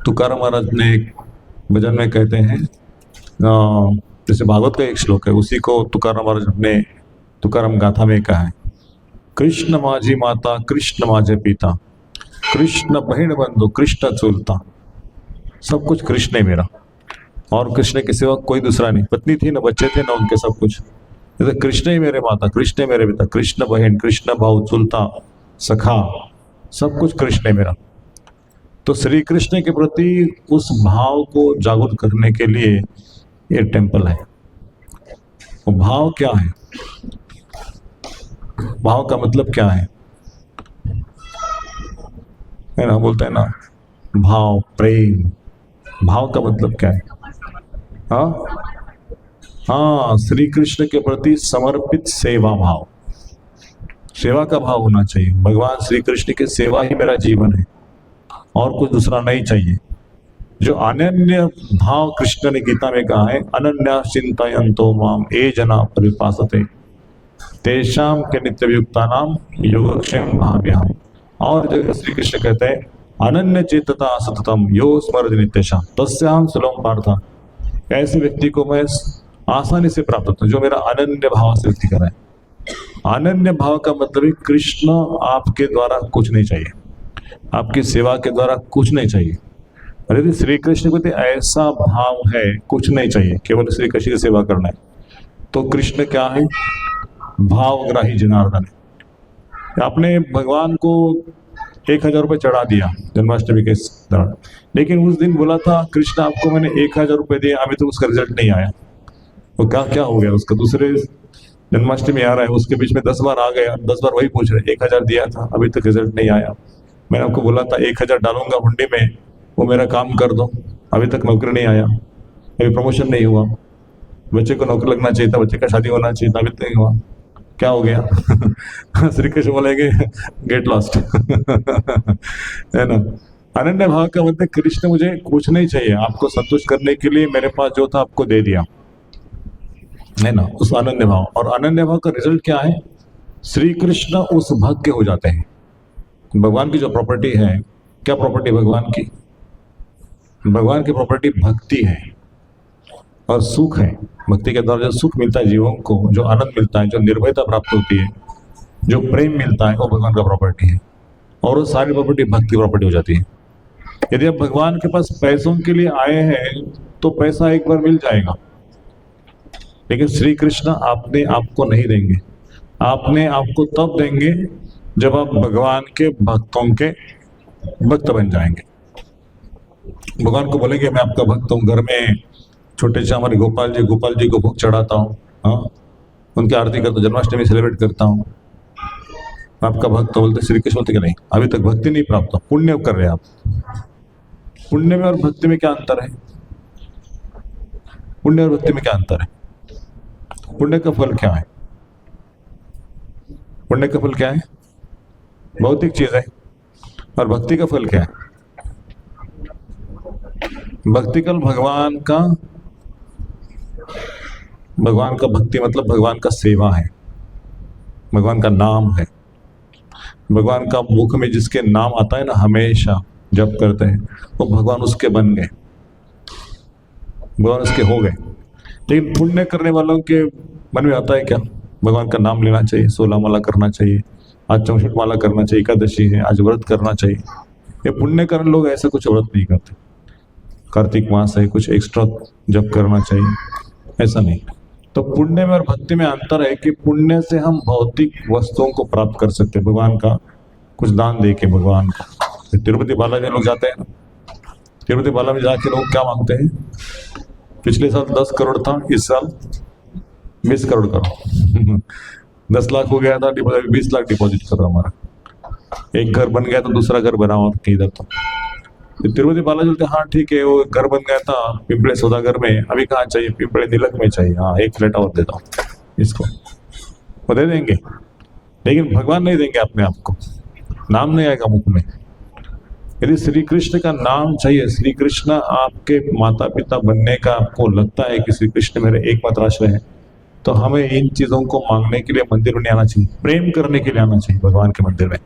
S1: तुकाराम महाराज ने एक भजन में कहते हैं, जैसे भागवत का एक श्लोक है, उसी को तुकाराम महाराज ने तुकाराम गाथा में कहा है, कृष्ण माझी माता, कृष्ण माझे पिता, कृष्ण बहिण बंधु, कृष्ण चुलता। सब कुछ कृष्ण है मेरा, और कृष्ण के सिवा कोई दूसरा नहीं। पत्नी थी ना, बच्चे थे ना, उनके सब कुछ। जैसे कृष्ण ही मेरे माता, कृष्ण ही मेरे पिता, कृष्ण बहन, कृष्ण भाव, चुलता, सखा, सब कुछ कृष्ण है मेरा। तो श्री कृष्ण के प्रति उस भाव को जागृत करने के लिए ये टेम्पल है। वो भाव क्या है? भाव का मतलब क्या है ना, बोलते हैं ना भाव, प्रेम। भाव का मतलब क्या है? हाँ, श्री कृष्ण के प्रति समर्पित सेवा भाव, सेवा का भाव होना चाहिए। भगवान श्री कृष्ण की सेवा ही मेरा जीवन है, और कुछ दूसरा नहीं चाहिए। जो अनन्य भाव कृष्ण ने गीता में कहा है, अनन्या चिंतयन्तो माम ये जना परिपासते तेषाम के नित्ययुक्ता नाम योगक्षेम भाव्याम। और जगह श्री कृष्ण कहते हैं, अनन्य चेतता सततम यो स्मरति नित्यशाम तस्याम सुलभम पार्था। ऐसे व्यक्ति को मैं आसानी से प्राप्त होता हूँ जो मेरा अनन्य भाव से व्यक्ति कराए। अनन्य भाव का मतलब है कृष्ण आपके द्वारा कुछ नहीं चाहिए, आपकी सेवा के द्वारा कुछ नहीं चाहिए। यदि श्री कृष्ण को ऐसा भाव है, कुछ नहीं चाहिए, केवल श्री कृष्ण की सेवा करना है, तो कृष्ण क्या है? भावग्राही जनार्दन है। आपने भगवान को 1000 रुपये चढ़ा दिया जन्माष्टमी के दौरान, लेकिन उस दिन बोला था कृष्ण आपको मैंने 1000 रुपये दिए, अभी तो उसका रिजल्ट नहीं आया। तो क्या हो गया उसका? दूसरे जन्माष्टमी आ रहा है, उसके बीच में 10 बार आ गया, 10 बार वही पूछ रहे, 1000 दिया था अभी तक रिजल्ट नहीं आया। मैंने आपको बोला था 1000 डालूंगा हुंडी में, वो मेरा काम कर दो, अभी तक नौकरी नहीं आया, अभी प्रमोशन नहीं हुआ। बच्चे को नौकरी लगना चाहिए था, बच्चे का शादी होना चाहिए था, अभी तक नहीं हुआ, क्या हो गया? श्री कृष्ण बोलेंगे गेट लॉस्ट है ना। अनन्य भाव का मतलब कृष्ण मुझे कुछ नहीं चाहिए, आपको संतुष्ट करने के लिए मेरे पास जो था आपको दे दिया, है ना, उस अनन्य भाव। और अनन्य भाव का रिजल्ट क्या है? श्री कृष्ण उस भक्त के हो जाते हैं। भगवान की जो प्रॉपर्टी है, क्या प्रॉपर्टी भगवान की? भगवान की प्रॉपर्टी भक्ति है और सुख है। भक्ति के द्वारा जो सुख मिलता है जीवों को, जो आनंद मिलता है, जो निर्भयता प्राप्त होती है, जो प्रेम मिलता है, वो भगवान का प्रॉपर्टी है। और वो सारी प्रॉपर्टी भक्ति प्रॉपर्टी हो जाती है। यदि आप भगवान के पास पैसों के लिए आए हैं तो पैसा एक बार मिल जाएगा, लेकिन श्री कृष्ण आपने आपको नहीं देंगे। आपने आपको तब देंगे जब आप भगवान के भक्तों के भक्त बन जाएंगे। भगवान को बोलेंगे मैं आपका भक्त हूँ, घर में छोटे से हमारे गोपाल जी को भोग चढ़ाता हूँ, हाँ, उनकी आरती करता हूँ, जन्माष्टमी सेलिब्रेट करता हूँ। आपका भक्त तो बोलते श्री कृष्ण, बोलते कि नहीं अभी तक भक्ति नहीं प्राप्त, पुण्य कर रहे हैं आप। पुण्य में और भक्ति में क्या अंतर है? पुण्य और भक्ति में क्या अंतर है? पुण्य का फल क्या है? पुण्य का फल क्या है? भौतिक चीज है। और भक्ति का फल क्या है? भक्ति कल भगवान का भक्ति मतलब भगवान का सेवा है, भगवान का नाम है। भगवान का मुख में जिसके नाम आता है ना, हमेशा जप करते हैं, वो भगवान उसके बन गए, भगवान उसके हो गए। लेकिन पुण्य करने वालों के मन में आता है क्या? भगवान का नाम लेना चाहिए, 16 माला करना चाहिए, आज 64 माला करना चाहिए, एकादशी है, आज व्रत करना चाहिए। ये पुण्य करने लोग ऐसा कुछ व्रत नहीं करते। कार्तिक मास है, कुछ एक्स्ट्रा जप करना चाहिए, ऐसा नहीं। तो पुण्य में और भक्ति में अंतर है कि पुण्य से हम भौतिक वस्तुओं को प्राप्त कर सकते हैं, भगवान का कुछ दान दे के। भगवान को तिरुपति बालाजी लोग जाते हैं ना, तिरुपति बालाजी में जाके लोग क्या मांगते हैं? पिछले साल 10 करोड़ था, इस साल 20 करोड़ करो। 10 लाख हो गया था डिपॉजिट, 20 लाख डिपॉजिट करो हमारा। एक घर बन गया तो दूसरा घर बनाओ इधर। तो तिरुपति बालाजी बोलते हाँ ठीक है, वो घर बन गया था पिंपले सौदागर में, अभी कहाँ चाहिए? पिंपले नीलक में चाहिए, हाँ 1 फ्लैट और देता हूँ इसको, वो दे देंगे। लेकिन भगवान नहीं देंगे अपने आप को, नाम नहीं आएगा मुख में। यदि श्री कृष्ण का नाम चाहिए, श्री कृष्ण आपके माता पिता बनने का आपको लगता है कि श्री कृष्ण मेरे एकमात्र आश्रय है, तो हमें इन चीजों को मांगने के लिए मंदिर में नहीं आना चाहिए, प्रेम करने के लिए आना चाहिए भगवान के मंदिर में।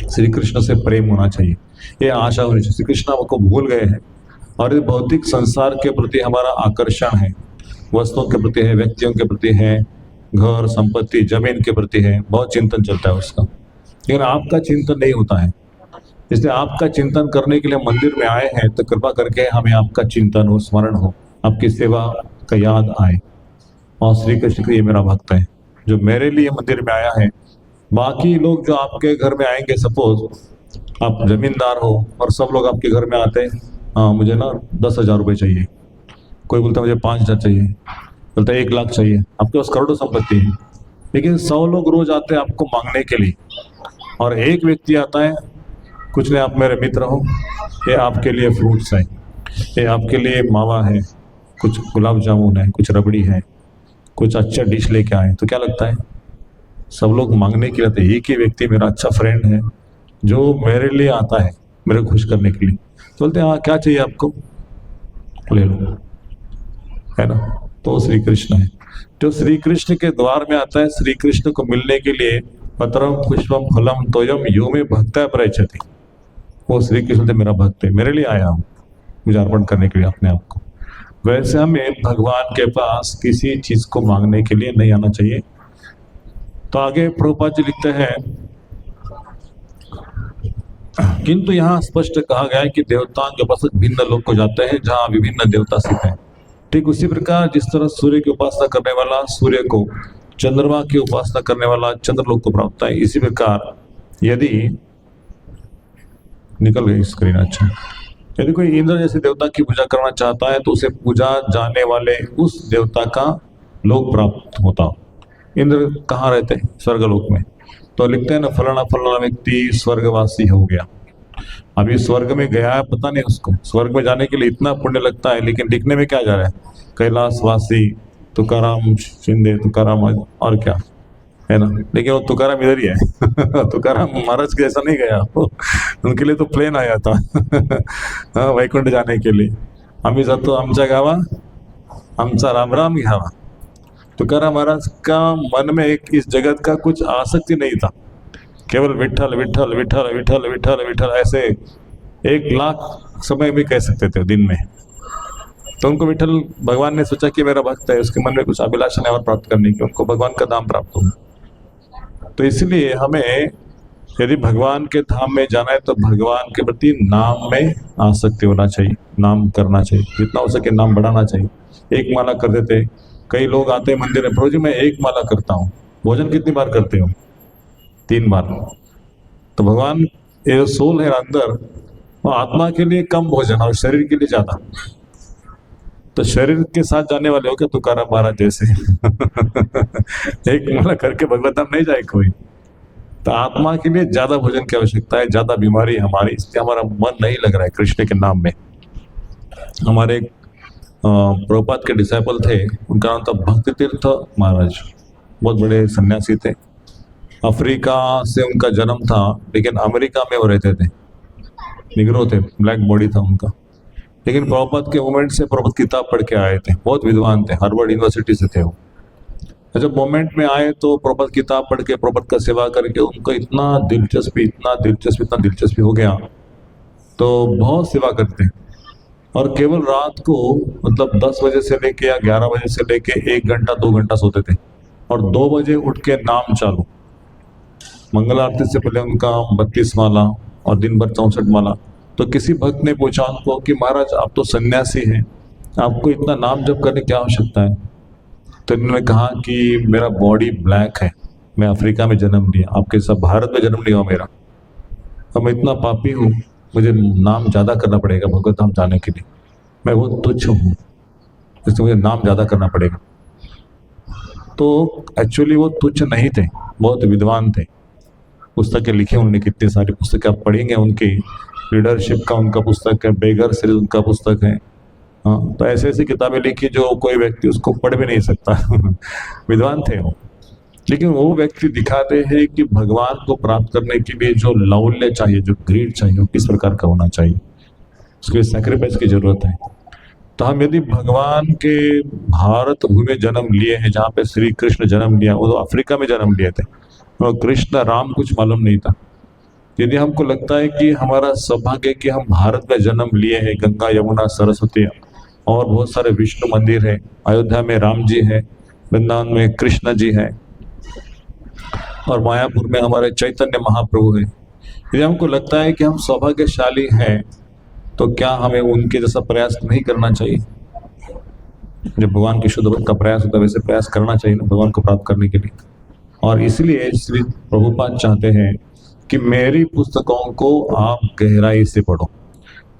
S1: श्री कृष्ण से प्रेम होना चाहिए, ये आशा होनी चाहिए। श्री कृष्ण आपको भूल गए हैं और इस भौतिक संसार के प्रति हमारा आकर्षण है, वस्तुओं के प्रति है, व्यक्तियों के प्रति है, घर संपत्ति जमीन के प्रति है, बहुत चिंतन चलता है उसका। लेकिन आपका चिंतन नहीं होता है, इसलिए आपका चिंतन करने के लिए मंदिर में आए हैं, तो कृपा करके हमें आपका चिंतन हो, स्मरण हो, आपकी सेवा का याद आए। और श्री कृष्ण का ये मेरा भक्त है जो मेरे लिए मंदिर में आया है। बाकी लोग जो आपके घर में आएंगे, सपोज आप जमींदार हो और सब लोग आपके घर में आते हैं, हाँ मुझे ना 10,000 रुपये चाहिए, कोई बोलता है मुझे 5,000 चाहिए, बोलता है 1 लाख चाहिए, आपके पास करोड़ों संपत्ति है। लेकिन 100 लोग रोज आते हैं आपको मांगने के लिए, और एक व्यक्ति आता है, कुछ नहीं आप मेरे मित्र हो, ये आपके लिए फ्रूट्स है, ये आपके लिए मावा है, कुछ गुलाब जामुन है, कुछ रबड़ी है, कुछ अच्छा डिश लेके आए, तो क्या लगता है? सब लोग मांगने के लिए आते हैं, एक ही व्यक्ति मेरा अच्छा फ्रेंड है जो मेरे लिए आता है, मेरे को खुश करने के लिए। तो बोलते हैं हाँ क्या चाहिए आपको, ले लो, है ना। तो श्री कृष्ण है जो श्री कृष्ण के द्वार में आता है, श्री कृष्ण को मिलने के लिए। पत्रम पुष्पम फलम तोयम यो में भक्ता प्रयच्छति, वो श्री कृष्ण मेरा भक्त है, मेरे लिए आया हूँ मुझे अर्पण करने के लिए अपने आप को। वैसे हमें भगवान के पास किसी चीज को मांगने के लिए नहीं आना चाहिए। तो आगे प्रभुपाद जी लिखते हैं, किंतु यहाँ स्पष्ट कहा गया है कि देवताओं के उपासक भिन्न लोक को जाते हैं जहाँ विभिन्न देवता स्थित हैं। ठीक उसी प्रकार जिस तरह सूर्य की उपासना करने वाला सूर्य को, चंद्रमा की उपासना करने वाला चंद्रलोक को प्राप्त है, इसी प्रकार यदि निकल गई स्क्रीन, अच्छा, यदि कोई इंद्र जैसे देवता की पूजा करना चाहता है तो उसे पूजा जाने वाले उस देवता का लोक प्राप्त होता। इंद्र कहाँ रहते हैं? स्वर्गलोक में। तो लिखते हैं ना, फलाना फलाना व्यक्ति स्वर्गवासी हो गया। अभी स्वर्ग में गया है पता नहीं उसको, स्वर्ग में जाने के लिए इतना पुण्य लगता है, लेकिन लिखने में क्या जा रहा है? कैलाशवासी तुकाराम शिंदे, तुकाराम और क्या है ना, लेकिन वो तुकाराम इधर ही है। तुकाराम महाराज के ऐसा नहीं गया, उनके लिए तो प्लेन आया था। हाँ, वैकुंठ जाने के लिए। आम्ही जातो आमच्या गावा, आमचा राम राम घ्यावा। तुकाराम महाराज का मन में एक इस जगत का कुछ आसक्ति नहीं था, केवल विठल विठल विठल विठल विठल विठल, ऐसे 1 लाख समय भी कह सकते थे दिन में। तो उनको विठल, भगवान ने सोचा कि मेरा भक्त है, उसके मन में कुछ अभिलाषा है और प्राप्त करने की, उनको भगवान का धाम प्राप्त हो। तो इसलिए हमें यदि भगवान के धाम में जाना है तो भगवान के प्रति नाम में आसक्ति होना चाहिए, नाम करना चाहिए, जितना हो सके नाम बढ़ाना चाहिए। 1 माला कर देते, कई लोग आते हैं मंदिर में, प्रभु जी मैं 1 माला करता हूँ। भोजन कितनी बार करते हो? 3 बार। तो भगवान ये सोल है अंदर, वो आत्मा के लिए कम भोजन और शरीर के लिए ज्यादा। तो शरीर के साथ जाने वाले हो क्या तुकाराम महाराज जैसे? एक माला करके भगवत धाम नहीं जाए कोई। तो आत्मा के लिए ज्यादा भोजन की आवश्यकता है, ज्यादा बीमारी है हमारी, इसलिए हमारा मन नहीं लग रहा है कृष्ण के नाम में। हमारे एक प्रभुपाद के डिसाइपल थे, उनका नाम था भक्ति तीर्थ महाराज, बहुत बड़े सन्यासी थे। अफ्रीका से उनका जन्म था, लेकिन अमेरिका में वो रहते थे, निग्रो थे, ब्लैक बॉडी था उनका। लेकिन प्रभुपाद के मूवमेंट से प्रभुपाद किताब पढ़ के आए थे, बहुत विद्वान थे, हार्वर्ड यूनिवर्सिटी से थे वो। जब मूवमेंट में आए तो प्रभुपाद किताब पढ़ के, प्रभुपाद का सेवा करके उनको इतना दिलचस्पी हो गया, तो बहुत सेवा करते हैं। और केवल रात को मतलब 10 बजे से लेके या 11 बजे से लेके 1 घंटा 2 घंटा सोते थे, और 2 बजे उठ के नाम चालू। मंगल आरती से पहले उनका 32 माला और दिन भर 64 माला। तो किसी भक्त ने पूछा उनको कि महाराज आप तो सन्यासी हैं, आपको इतना नाम जप करने की क्या आवश्यकता है? तो इन्होंने कहा कि मेरा बॉडी ब्लैक है, मैं अफ्रीका में जन्म लिया, आपके सब भारत में जन्म लिया मेरा, अब मैं इतना पापी हूँ, मुझे नाम ज़्यादा करना पड़ेगा भगवत धाम जाने के लिए, मैं बहुत तुच्छ हूँ, इसलिए मुझे नाम ज़्यादा करना पड़ेगा। तो एक्चुअली वो तुच्छ नहीं थे, बहुत विद्वान थे। पुस्तकें लिखी उन्होंने, कितनी सारी पुस्तकें आप पढ़ेंगे उनकी, लीडरशिप का उनका पुस्तक है, बेगर सीरीज उनका पुस्तक है। हाँ, तो ऐसे ऐसी किताबें लिखी जो कोई व्यक्ति उसको पढ़ भी नहीं सकता। विद्वान थे वो। लेकिन वो व्यक्ति दिखाते हैं कि भगवान को प्राप्त करने के लिए जो लौल्य चाहिए, जो ग्रीड चाहिए, वो किस प्रकार का होना चाहिए, उसके लिए सैक्रिफाइस की जरूरत है। तो हम यदि भगवान के भारत भूमि में जन्म लिए हैं, जहाँ पे श्री कृष्ण जन्म लिया, वो तो अफ्रीका में जन्म लिए थे, और कृष्ण राम कुछ मालूम नहीं था। यदि हमको लगता है कि हमारा सौभाग्य कि हम भारत में जन्म लिए हैं, गंगा यमुना सरस्वती और बहुत सारे विष्णु मंदिर है, अयोध्या में राम जी है, वृंदावन में कृष्ण जी है, और मायापुर में हमारे चैतन्य महाप्रभु है। यदि हमको लगता है कि हम सौभाग्यशाली हैं, तो क्या हमें उनके जैसा प्रयास नहीं करना चाहिए? जब भगवान की शुद्ध भक्ति का प्रयास होता है, वैसे प्रयास करना चाहिए ना भगवान को प्राप्त करने के लिए। और इसलिए श्री प्रभुपाद चाहते हैं कि मेरी पुस्तकों को आप गहराई से पढ़ो।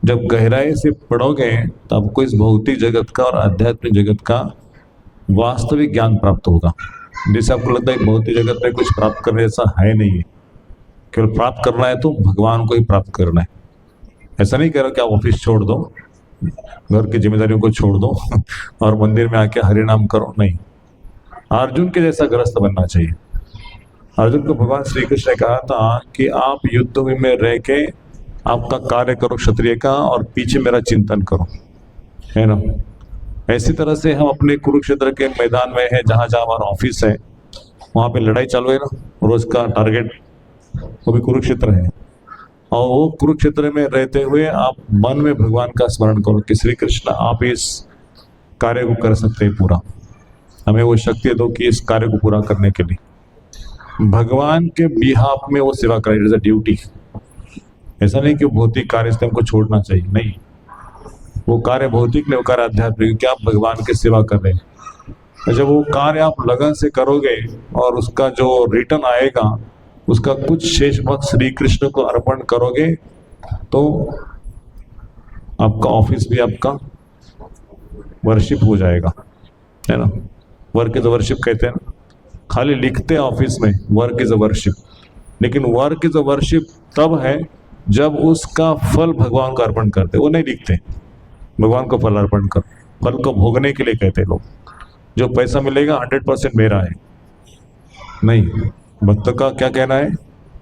S1: जब गहराई से पढ़ोगे तो आपको इस भौतिक जगत का और आध्यात्मिक जगत का वास्तविक ज्ञान प्राप्त होगा। जैसे आपको लगता है भौतिक जगत में कुछ प्राप्त करने जैसा है नहीं है, केवल प्राप्त करना है तो भगवान को ही प्राप्त करना है। ऐसा नहीं कह रहा कि आप ऑफिस छोड़ दो, घर की जिम्मेदारियों को छोड़ दो और मंदिर में आके हरि नाम करो, नहीं। अर्जुन के जैसा ग्रस्त बनना चाहिए। अर्जुन को भगवान श्री कृष्ण ने कहा था कि आप युद्ध में रह के आपका कार्य करो क्षत्रिय का, और पीछे मेरा चिंतन करो, है ना। ऐसी तरह से हम अपने कुरुक्षेत्र के मैदान में है, जहाँ जहाँ हमारा ऑफिस है, वहाँ पे लड़ाई चालू है ना, रोज का टारगेट वो भी कुरुक्षेत्र है। और वो कुरुक्षेत्र में रहते हुए आप मन में भगवान का स्मरण करो कि श्री कृष्ण आप इस कार्य को कर सकते हैं पूरा, हमें वो शक्ति दो कि इस कार्य को पूरा करने के लिए भगवान के बिहाफ में वो सेवा करें, एज अ ड्यूटी। ऐसा नहीं कि भौतिक कार्य से हमको छोड़ना चाहिए, नहीं, वो कार्य भौतिक नहीं, वो कार्य आध्यात्मिक, क्या आप भगवान की सेवा कर रहे हैं। जब वो कार्य आप लगन से करोगे और उसका जो रिटर्न आएगा, उसका कुछ शेष भाग श्री कृष्ण को अर्पण करोगे, तो आपका ऑफिस भी आपका वर्शिप हो जाएगा, है ना। वर्क इज अ वर्शिप कहते हैं ना, खाली लिखते हैं ऑफिस में वर्क इज अ वर्शिप, लेकिन वर्क इज अ वर्शिप तब है जब उसका फल भगवान को अर्पण करते, वो नहीं लिखते भगवान को फल अर्पण कर, फल को भोगने के लिए कहते लोग, जो पैसा मिलेगा 100% मेरा है, नहीं। भक्त का क्या कहना है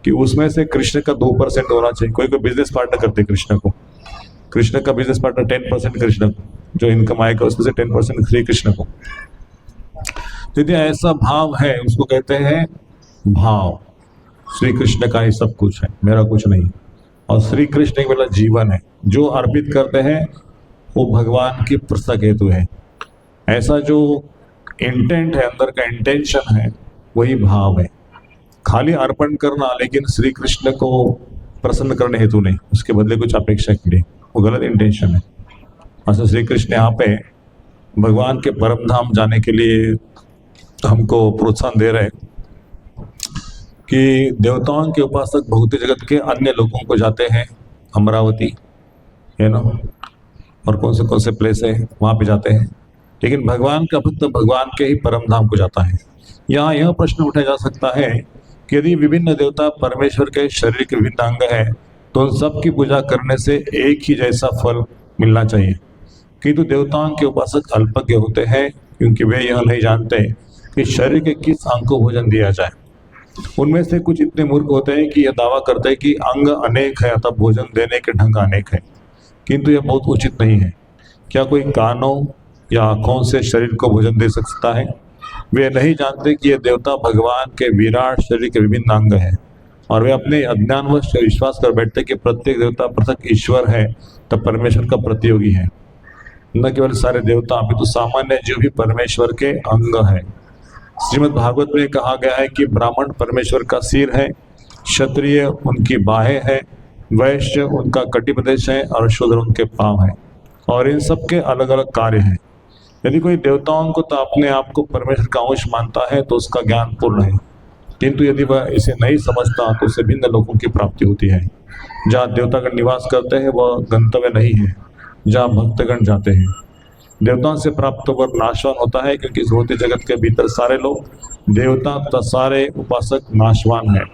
S1: कि उसमें से कृष्ण का 2% होना चाहिए। कोई कोई बिजनेस पार्टनर करते कृष्ण को, कृष्ण का बिजनेस पार्टनर 10% कृष्ण को, जो इनकम आएगा उसमें से 10% श्री कृष्ण को। यदि ऐसा भाव है, उसको कहते हैं भाव, श्री कृष्ण का ही सब कुछ है, मेरा कुछ नहीं। और श्री कृष्ण एक वाला जीवन है, जो अर्पित करते हैं वो भगवान की प्रसन्न हेतु है। ऐसा जो इंटेंट है, अंदर का इंटेंशन है, वही भाव है। खाली अर्पण करना लेकिन श्री कृष्ण को प्रसन्न करने हेतु नहीं, उसके बदले कुछ अपेक्षा के लिए, वो गलत इंटेंशन है। अच्छा, श्री कृष्ण यहाँ पे भगवान के परम धाम जाने के लिए हमको प्रोत्साहन दे रहे हैं कि देवताओं के उपासक भौतिक जगत के अन्य लोगों को जाते हैं अमरावती, है ना, और कौन से प्लेस है वहाँ पे जाते हैं, लेकिन भगवान का भक्त भगवान के ही परम धाम को जाता है। यहाँ यह प्रश्न उठाया जा सकता है कि यदि विभिन्न देवता परमेश्वर के शरीर के विभिन्न अंग है तो उन सब की पूजा करने से एक ही जैसा फल मिलना चाहिए, किंतु देवताओं के उपासक अल्पज्ञ होते हैं क्योंकि वे यह नहीं जानते कि शरीर के किस अंग को भोजन दिया जाए। उनमें से कुछ इतने मूर्ख होते हैं कि यह दावा करते हैं कि अंग अनेक है अतः भोजन देने के ढंग अनेक है, किंतु यह बहुत उचित नहीं है। क्या कोई कानों या आँखों से शरीर को भोजन दे सकता है? वे नहीं जानते कि यह देवता भगवान के विराट शरीर के विभिन्न अंग हैं, और वे अपने अज्ञानवश विश्वास कर बैठते कि प्रत्येक देवता पृथक ईश्वर है तब परमेश्वर का प्रतियोगी है। न केवल सारे देवता अपितु सामान्य जीव भी परमेश्वर के अंग है। श्रीमद् भागवत में कहा गया है कि ब्राह्मण परमेश्वर का सिर है, क्षत्रिय उनकी बाहें है, वैश्य उनका कटी प्रदेश है और शूद्र उनके पांव है, और इन सब के अलग अलग कार्य हैं। यदि कोई देवताओं को तो अपने आप को परमेश्वर का अंश मानता है तो उसका ज्ञान पूर्ण है, किंतु यदि वह इसे नहीं समझता तो उसे भिन्न लोकों की प्राप्ति होती है। जहाँ देवतागण निवास करते हैं वह गंतव्य नहीं है जहाँ भक्तगण जाते हैं। देवताओं से प्राप्त वर नाशवान होता है क्योंकि इस भौतिक जगत के भीतर सारे लोग देवता तथा सारे उपासक नाशवान हैं।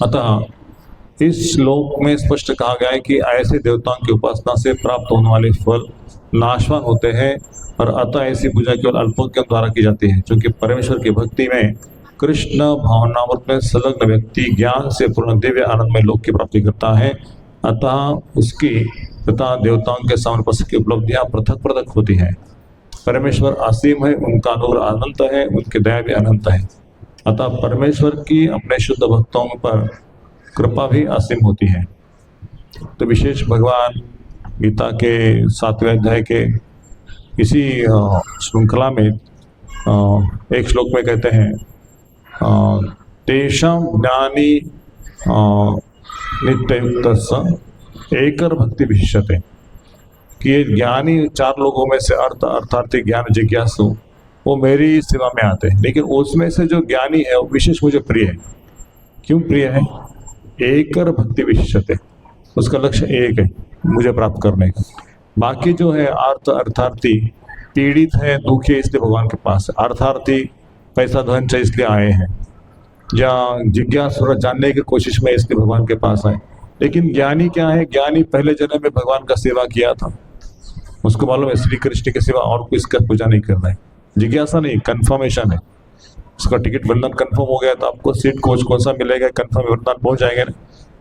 S1: अतः इस श्लोक में स्पष्ट कहा गया है कि ऐसे देवताओं की उपासना से प्राप्त होने वाले फल नाशवान होते हैं, और अतः ऐसी पूजा केवल अल्पज्ञों द्वारा की जाती है। क्योंकि परमेश्वर की भक्ति में कृष्ण भावनामृत में संलग्न व्यक्ति ज्ञान से पूर्ण दिव्य आनंद में लोक की प्राप्ति करता है, अतः उसकी तथा देवताओं के समर्पण की उपलब्धियां पृथक पृथक होती हैं। परमेश्वर असीम है, उनका अनुग्रह अनंत है, उनकी दया भी अनंत है। अतः परमेश्वर की अपने शुद्ध भक्तों पर कृपा भी असीम होती है। तो विशेष भगवान गीता के 7वें अध्याय के इसी श्रृंखला में एक श्लोक में कहते हैं तेषां ज्ञानी नित्ययुक्तस्य एकर भक्ति विशिष्यते, कि ये ज्ञानी 4 लोगों में से अर्थार्थी ज्ञान जिज्ञासु वो मेरी सेवा में आते हैं, लेकिन उसमें से जो ज्ञानी है वो विशेष मुझे प्रिय है। क्यों प्रिय है? एकर भक्ति विशिष्यते, उसका लक्ष्य एक है मुझे प्राप्त करने का। बाकी जो है अर्थार्थी पीड़ित है, दुखी है, इसलिए भगवान के पास है। अर्थार्थी पैसा धन चाहिए इसलिए आए हैं, या जिज्ञासु जानने की कोशिश में इसलिए भगवान के पास आए। लेकिन ज्ञानी क्या है? ज्ञानी पहले जन्म में भगवान का सेवा किया था, उसको मालूम है श्री कृष्ण के सिवा और कोई इसका पूजा नहीं करना है। जिज्ञासा नहीं, कंफर्मेशन है। उसका टिकट वरदान कंफर्म हो गया तो आपको सीट कोच कौन सा मिलेगा, कंफर्म वरदान पहुंच जाएंगे ना।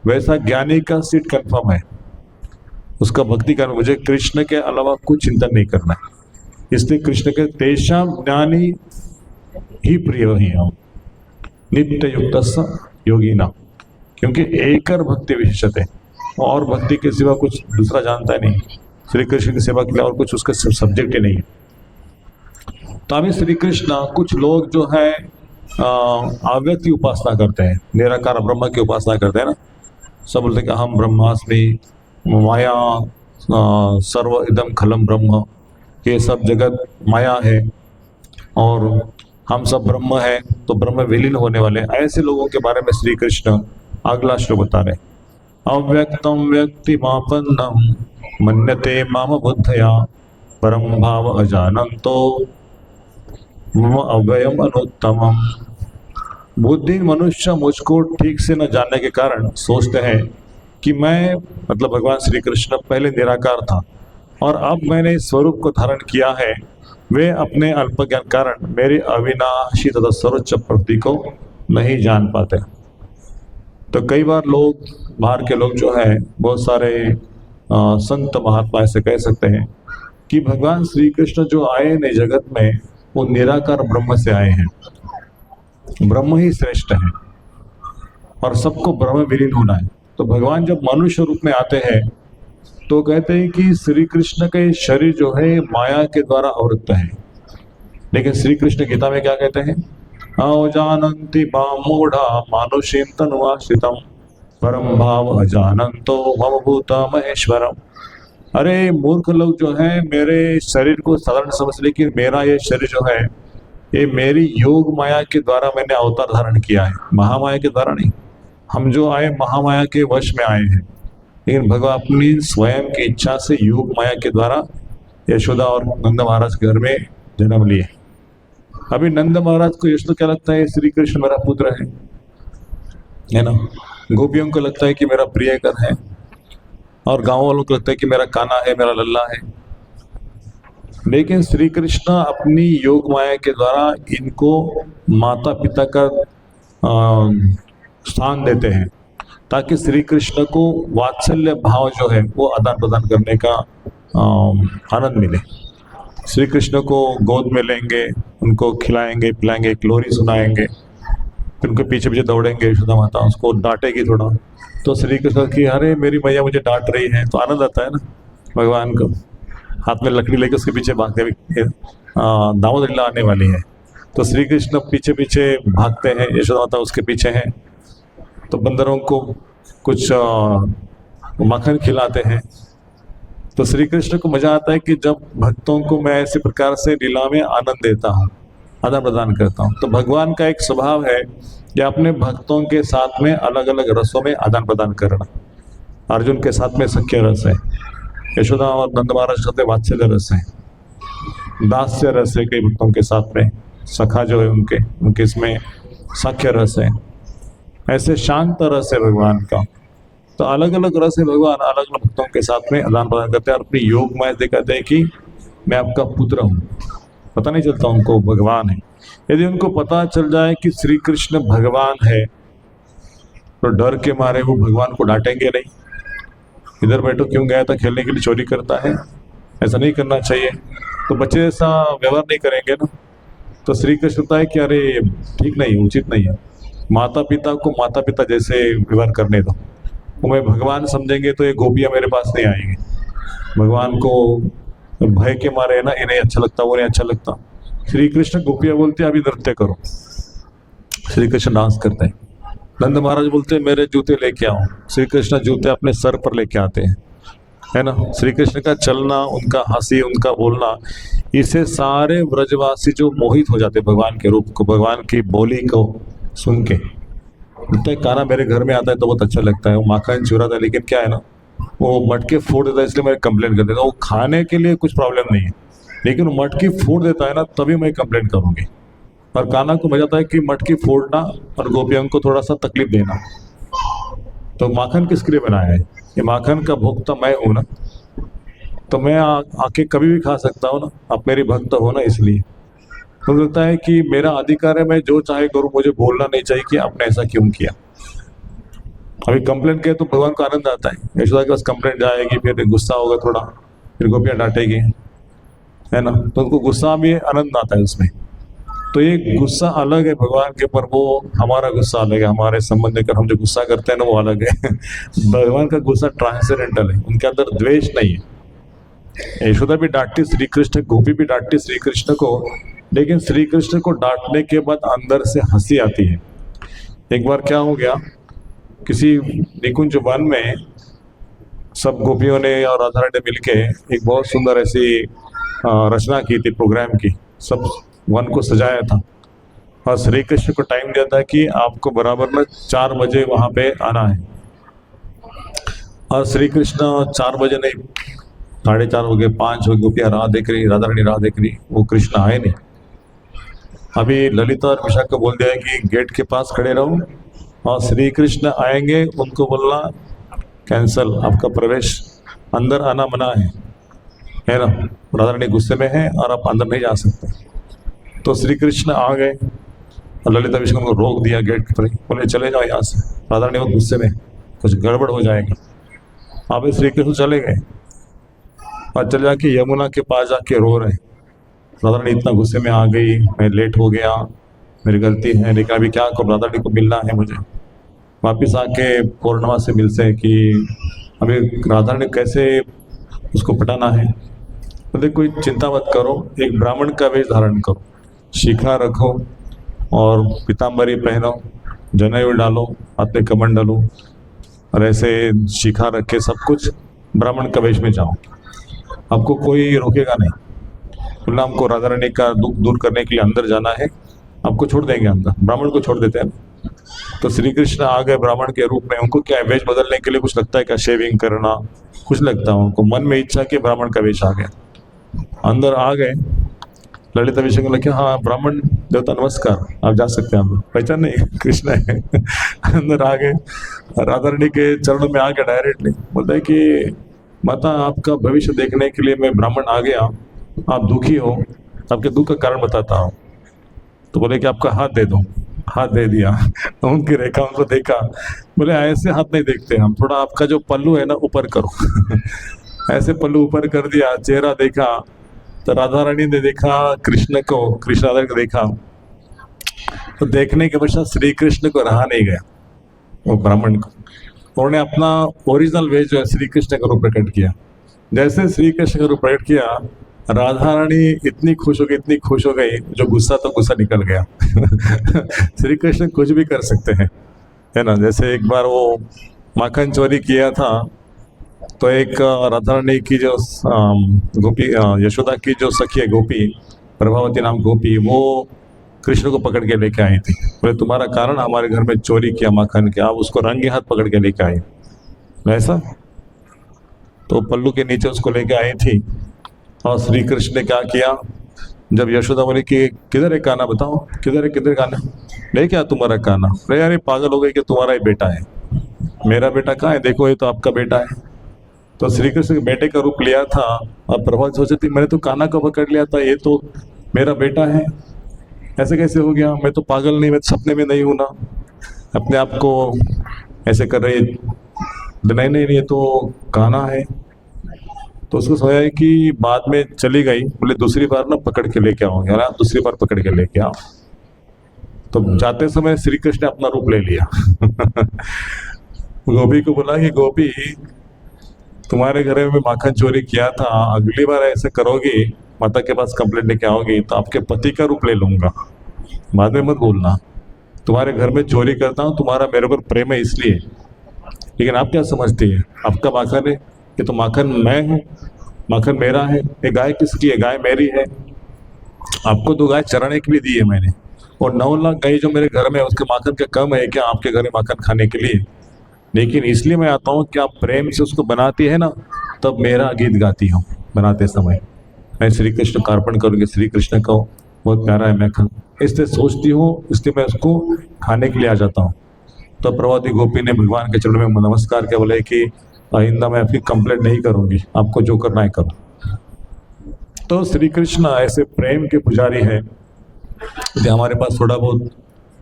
S1: वैसा ज्ञानी का सीट कंफर्म है, उसका भक्ति करना, मुझे कृष्ण के अलावा कुछ चिंतन नहीं करना है। इसलिए कृष्ण के तेषां ज्ञानी ही प्रिय ही हम नित्य युक्त योगी ना, क्योंकि एकर भक्ति विशेषते, और भक्ति के सिवा कुछ दूसरा जानता है नहीं। श्री कृष्ण की सेवा के लिए और कुछ उसका सब्जेक्ट ही नहीं है। तो अभी श्री कृष्ण, कुछ लोग जो है अव्यक्त की उपासना करते हैं, निराकार ब्रह्म की उपासना करते हैं ना। सब बोलते कि हम ब्रह्मास्मि माया सर्व इदम खलम ब्रह्म, ये सब जगत माया है और हम सब ब्रह्म है, तो ब्रह्म विलीन होने वाले। ऐसे लोगों के बारे में श्री कृष्ण अगला श्लोक बता रहे, अव्यक्तम व्यक्तिमापन्नम मन्यते माम बुद्धया परम भाव अजानंतो मम अव्ययम अनुत्तमम। बुद्धि मनुष्य मुझको ठीक से न जानने के कारण सोचते हैं कि मैं, मतलब भगवान श्री कृष्ण पहले निराकार था और अब मैंने इस स्वरूप को धारण किया है। वे अपने अल्प ज्ञान कारण मेरी अविनाशी तथा सर्वोच्च प्रकृति को नहीं जान पाते। तो कई बार लोग, बाहर के लोग जो है, बहुत सारे संत महात्मा ऐसे कह सकते हैं कि भगवान श्री कृष्ण जो आए न जगत में, वो निराकार ब्रह्म से आए हैं। ब्रह्म ही श्रेष्ठ है और सबको ब्रह्म विलीन होना है। तो भगवान जब मनुष्य रूप में आते हैं तो कहते हैं कि श्री कृष्ण के शरीर जो है माया के द्वारा आवृत्त है। लेकिन श्री कृष्ण गीता में क्या कहते हैं? अजानन्ति मूढ़ा मानुषीं तनुमाश्रितं परम भाव अजानन्तो मम भूत महेश्वरम। अरे मूर्ख लोग जो है मेरे शरीर को साधारण समझ, लेकिन मेरा ये शरीर जो है ये मेरी योग माया के द्वारा मैंने अवतार धारण किया है, महामाया के द्वारा नहीं। हम जो आए महामाया के वश में आए हैं, लेकिन भगवान अपनी स्वयं की इच्छा से योग माया के द्वारा यशोदा और नंद महाराज के घर में जन्म लिए। अभी नंद महाराज को यशोदा क्या लगता है, श्री कृष्ण मेरा पुत्र है ना। गोपियों को लगता है कि मेरा प्रियकर है, और गांव वालों को लगता है कि मेरा कान्हा है, मेरा लल्ला है। लेकिन श्री कृष्ण अपनी योग माया के द्वारा इनको माता पिता का स्थान देते हैं, ताकि श्री कृष्ण को वात्सल्य भाव जो है वो आदान प्रदान करने का आनंद मिले। श्री कृष्ण को गोद में लेंगे, उनको खिलाएंगे पिलाएंगे, एक लोरी सुनाएंगे, फिर उनके पीछे पीछे दौड़ेंगे। यशोदा माता उसको डांटेगी थोड़ा, तो श्री कृष्ण की अरे मेरी मैया मुझे डांट रही है, तो आनंद आता है ना भगवान को। हाथ में लकड़ी लेके उसके पीछे भागते, दामोदर लीला आने वाली है, तो श्री कृष्ण पीछे पीछे भागते हैं, यशोदा माता उसके पीछे हैं। तो बंदरों को कुछ माखन खिलाते हैं। तो श्री कृष्ण को मजा आता है कि जब भक्तों को मैं ऐसे प्रकार से लीला में आनंद देता हूँ, आदान प्रदान करता हूँ। तो भगवान का एक स्वभाव है कि अपने भक्तों के साथ में अलग अलग रसों में आदान प्रदान करना। अर्जुन के साथ में सख्य रस है, यशोदा और नंद महाराज के साथ वात्सल्य रस है, दास्य रस है कई भक्तों के साथ में, सखा जो है उनके इसमें सख्य रस है, ऐसे शांत रस है भगवान का। तो अलग अलग रस है भगवान, अलग अलग भक्तों के साथ में आदान प्रदान करते हैं। और अपनी योग माया से कहते हैं कि मैं आपका पुत्र हूँ, पता नहीं चलता उनको भगवान है। यदि उनको पता चल जाए कि श्री कृष्ण भगवान है, तो डर के मारे वो भगवान को डांटेंगे नहीं, इधर बैठो क्यों गया था खेलने के लिए, चोरी करता है, ऐसा नहीं करना चाहिए। तो बच्चे ऐसा व्यवहार नहीं करेंगे ना। तो श्री कृष्ण कहता है कि अरे ठीक नहीं, उचित नहीं है, माता पिता को माता पिता जैसे व्यवहार करने दो। वो मैं भगवान समझेंगे तो ये गोपियाँ मेरे पास नहीं आएंगी। भगवान को भय के मारे ना, इन्हें अच्छा लगता, वो नहीं अच्छा लगता। श्री कृष्ण गोपियाँ बोलते अभी नृत्य करो, श्री कृष्ण डांस करते हैं। नंद महाराज बोलते मेरे जूते लेके आओ, श्री कृष्ण जूते अपने सर पर लेके आते हैं, है ना। श्री कृष्ण का चलना, उनका हंसी, उनका बोलना, इससे सारे व्रजवासी जो मोहित हो जाते भगवान के रूप को, भगवान की बोली को सुन के। बोलते कान्हा मेरे घर में आता है तो बहुत अच्छा लगता है, वो माखन चुराता है, लेकिन क्या है ना, वो मटके फोड़ देता है, इसलिए मैं कंप्लेंट कर देता हूँ। वो खाने के लिए कुछ प्रॉब्लम नहीं है, लेकिन वो मटकी फोड़ देता है ना, तभी मैं कंप्लेंट करूँगी। और कान्हा को मजा आता है कि मटकी फोड़ना और गोपियों को थोड़ा सा तकलीफ देना। तो माखन किसके लिए बनाया है, ये माखन का भोक्ता मैं हूँ ना, तो मैं आके कभी भी खा सकता हूँ ना, आप मेरी भक्त हो ना, इसलिए तो लगता है कि मेरा अधिकार है, मैं जो चाहे करूँ, मुझे बोलना नहीं चाहिए कि आपने ऐसा क्यों किया। अभी कंप्लेंट किया तो भगवान को आनंद आता है, यशोदा के पास कंप्लेंट जाएगी, फिर गुस्सा होगा थोड़ा, फिर गोपियाँ डांटेगी, है ना, तो उनको गुस्सा भी आनंद आता है उसमें। तो ये गुस्सा अलग है भगवान के, पर वो हमारा गुस्सा अलग है, हमारे संबंध कर हम जो गुस्सा करते हैं ना वो अलग है। भगवान का गुस्सा ट्रांसेंडेंटल है, उनके अंदर द्वेष नहीं है। यशोदा भी डांटती श्री कृष्ण, गोपी भी डांटती श्री कृष्ण को, लेकिन श्री कृष्ण को डांटने के बाद अंदर से हंसी आती है। एक बार क्या हो गया, किसी निकुंज वन में सब गोपियों ने और राधा रानी ने मिलके एक बहुत सुंदर ऐसी रचना की थी प्रोग्राम की, सब वन को सजाया था, और श्री कृष्ण को टाइम दिया था कि आपको बराबर में 4 बजे वहां पे आना है। और श्री कृष्ण 4 बजे नहीं, 4:30 हो गए, 5 हो गए, गोपियाँ राह देख रही, राधा रानी राह देख रही, वो कृष्ण आए नहीं। अभी ललिता और विशाखा को बोल दिया है कि गेट के पास खड़े रहो, और श्री कृष्ण आएंगे उनको बोलना कैंसल, आपका प्रवेश अंदर आना मना है ना। राधा रानी गुस्से में है और आप अंदर नहीं जा सकते। तो श्री कृष्ण आ गए और ललिता विशाखा को रोक दिया गेट पर, बोले चले जाओ यहाँ से। राधा रानी वो गुस्से में, कुछ गड़बड़ हो जाएगी। आप श्री कृष्ण चले गए और चले जाके यमुना के पास जाके रो रहे। राधा रानी इतना गुस्से में आ गई, मैं लेट हो गया, मेरी गलती है, लेकिन अभी क्या करूँ, राधा रानी को मिलना है मुझे। वापिस आके पूर्णिमा से मिलते कि अभी राधा रानी कैसे उसको पटाना है। बोले कोई चिंता मत करो, एक ब्राह्मण का वेश धारण करो, शिखा रखो और पीताम्बरी पहनो, जनेऊ डालो, हाथ में कमंडलो, और ऐसे शिखा रख के सब कुछ ब्राह्मण का वेश में जाओ, आपको कोई रोकेगा नहीं। बोला हमको राधा रानी का दुख दूर करने के लिए अंदर जाना है, आपको छोड़ देंगे अंदर, ब्राह्मण को छोड़ देते हैं। तो श्री कृष्ण आ गए ब्राह्मण के रूप में। उनको क्या वेश बदलने के लिए कुछ लगता है क्या? शेविंग करना कुछ लगता है उनको? मन में इच्छा कि ब्राह्मण का वेश आ गया, अंदर आ गए। ललिता विषय को लगे, हाँ ब्राह्मण देवता नमस्कार, आप जा सकते हैं। हम पहचान नहीं कृष्ण है। अंदर आ गए, राधा रानी के चरणों में आके डायरेक्टली बोलता है कि माता आपका भविष्य देखने के लिए मैं ब्राह्मण आ गया, आप दुखी हो, आपके दुख का कारण बताता हूँ। तो बोले कि आपका हाथ दे दो। हाथ दे दिया। तो उनकी रेखा उनको देखा, बोले ऐसे हाथ नहीं देखते हम, थोड़ा आपका जो पल्लू है ना ऊपर करो। ऐसे पल्लू ऊपर कर दिया, चेहरा देखा तो राधा रानी ने देखा कृष्ण को, कृष्ण राधा को देखा। तो देखने के पश्चात श्री कृष्ण को रहा नहीं गया, वो ब्राह्मण को। उन्होंने अपना ओरिजिनल वेश जो है श्री कृष्ण का रूप प्रकट किया। जैसे श्री कृष्ण का रूप प्रकट किया, राधा रानी इतनी खुश हो गई, इतनी खुश हो गई, जो गुस्सा तो गुस्सा निकल गया। श्री कृष्ण कुछ भी कर सकते हैं, है ना। जैसे एक बार वो माखन चोरी किया था, तो एक राधा रानी की जो गोपी, यशोदा की जो सखी है गोपी, प्रभावती नाम गोपी, वो कृष्ण को पकड़ के लेके आई थी। बोले तुम्हारा कारण हमारे घर में चोरी किया माखन के, आप उसको रंगे हाथ पकड़ के लेके आई। ऐसा तो पल्लू के नीचे उसको लेके आई थी। और श्री कृष्ण ने क्या किया, जब यशोदा बोली कि किधर है कान्हा, बताओ किधर है, किधर कान्हा, ले क्या तुम्हारा कान्हा? अरे यार पागल हो गई कि तुम्हारा ही बेटा है। मेरा बेटा कहाँ है? देखो ये तो आपका बेटा है। तो श्री कृष्ण के बेटे का रूप लिया था। अब प्रभात सोचे थी मैंने तो कान्हा को पकड़ लिया था, ये तो मेरा बेटा है, ऐसे कैसे हो गया? मैं तो पागल नहीं, मैं तो सपने में नहीं हूं ना। अपने आप को ऐसे कर रही, नहीं नहीं ये तो कान्हा है। तो उसको सोचा है कि बाद में चली गई, बोले दूसरी बार ना पकड़ के लेके आओगे, यार दूसरी बार पकड़ के लेके आओ। तो जाते समय श्री कृष्ण ने अपना रूप ले लिया। गोपी को बोला कि गोपी तुम्हारे घर में माखन चोरी किया था, अगली बार ऐसे करोगी, माता के पास कंप्लेंट लेके आओगी तो आपके पति का रूप ले लूंगा, बाद में मत बोलना। तुम्हारे घर में चोरी करता हूँ, तुम्हारा मेरे पर प्रेम है इसलिए, लेकिन आप क्या समझती है आपका माखन है, ये तो माखन मैं हूँ, माखन मेरा है। ये गाय किसकी है? गाय मेरी है। आपको तो गाय चराने के लिए दी है मैंने, और 9 लाख गाय जो मेरे घर में है उसके माखन का कम है क्या आपके घर में माखन खाने के लिए? लेकिन इसलिए मैं आता हूँ कि आप प्रेम से उसको बनाती है ना, तब मेरा गीत गाती हूँ। बनाते समय मैं श्री कृष्ण को अर्पण करूँगी, श्री कृष्ण को बहुत प्यारा है माखन, इसलिए सोचती हूँ, इसलिए मैं उसको खाने के लिए आ जाता हूँ। तो प्रभावती गोपी ने भगवान के चरणों में नमस्कार किया, बोले कि आइंदा मैं आपकी कंप्लेंट नहीं करूंगी, आपको जो करना है करो। तो श्री कृष्ण ऐसे प्रेम के पुजारी हैं। यदि हमारे पास थोड़ा बहुत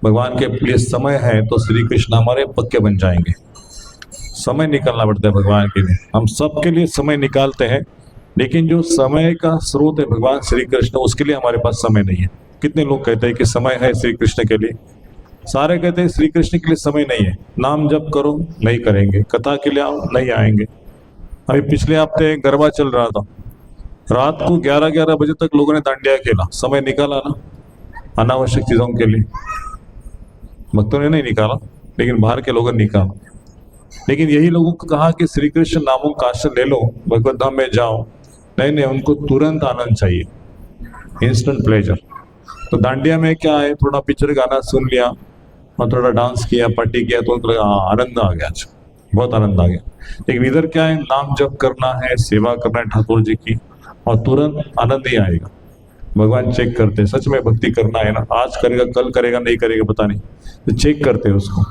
S1: भगवान के लिए समय है तो श्री कृष्ण हमारे पक्के बन जाएंगे। समय निकालना पड़ता है भगवान के लिए, हम सबके लिए समय निकालते हैं, लेकिन जो समय का स्रोत है भगवान श्री कृष्ण, उसके लिए हमारे पास समय नहीं है। कितने लोग कहते हैं कि समय है श्री कृष्ण के लिए, सारे कहते हैं श्री कृष्ण के लिए समय नहीं है। नाम जप करो, नहीं करेंगे, कथा के लिए आओ, नहीं आएंगे। अभी पिछले हफ्ते गरबा चल रहा था, रात को 11-11 बजे तक लोगों ने डांडिया खेला, समय निकाला ना अनावश्यक चीजों के लिए। भक्तों ने नहीं निकाला, लेकिन बाहर के लोगों ने निकाला। लेकिन यही लोगों को कहा कि श्री कृष्ण नामों का आश्रय ले लो, भगवत धाम में जाओ, नहीं नहीं, उनको तुरंत आनंद चाहिए, इंस्टेंट प्लेजर। तो डांडिया में क्या है, थोड़ा पिक्चर गाना सुन लिया और थोड़ा डांस किया, पार्टी किया, तो उनको लगा आनंद आ गया, अच्छा बहुत आनंद आ गया। लेकिन इधर क्या है, नाम जप करना है, सेवा करना है ठाकुर जी की, और तुरंत आनंद ही आएगा। भगवान चेक करते हैं, सच में भक्ति करना है ना, आज करेगा कल करेगा नहीं करेगा पता नहीं, तो चेक करते हैं उसको।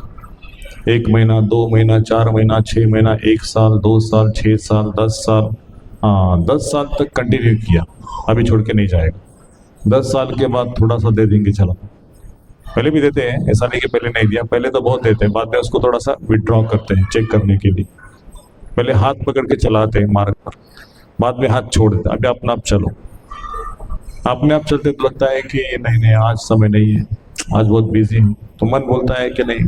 S1: 1 महीना, 2 महीना, 4 महीना, 6 महीना, 1 साल, 2 साल, 6 साल, 10 साल, हाँ 10 साल तक कंटिन्यू किया, अभी छोड़ के नहीं जाएगा। 10 साल के बाद थोड़ा सा दे देंगे, चलो पहले भी देते हैं, ऐसा नहीं कि पहले नहीं दिया, पहले तो बहुत देते हैं, बाद में उसको थोड़ा सा विड्रॉ करते हैं चेक करने के लिए। पहले हाथ पकड़ के चलाते हैं मार्ग पर, बाद में हाथ छोड़ देते, अभी अपने आप चलो। अपने आप चलते तो लगता है कि नहीं नहीं आज समय नहीं है, आज बहुत बिजी हूँ, तो मन बोलता है कि नहीं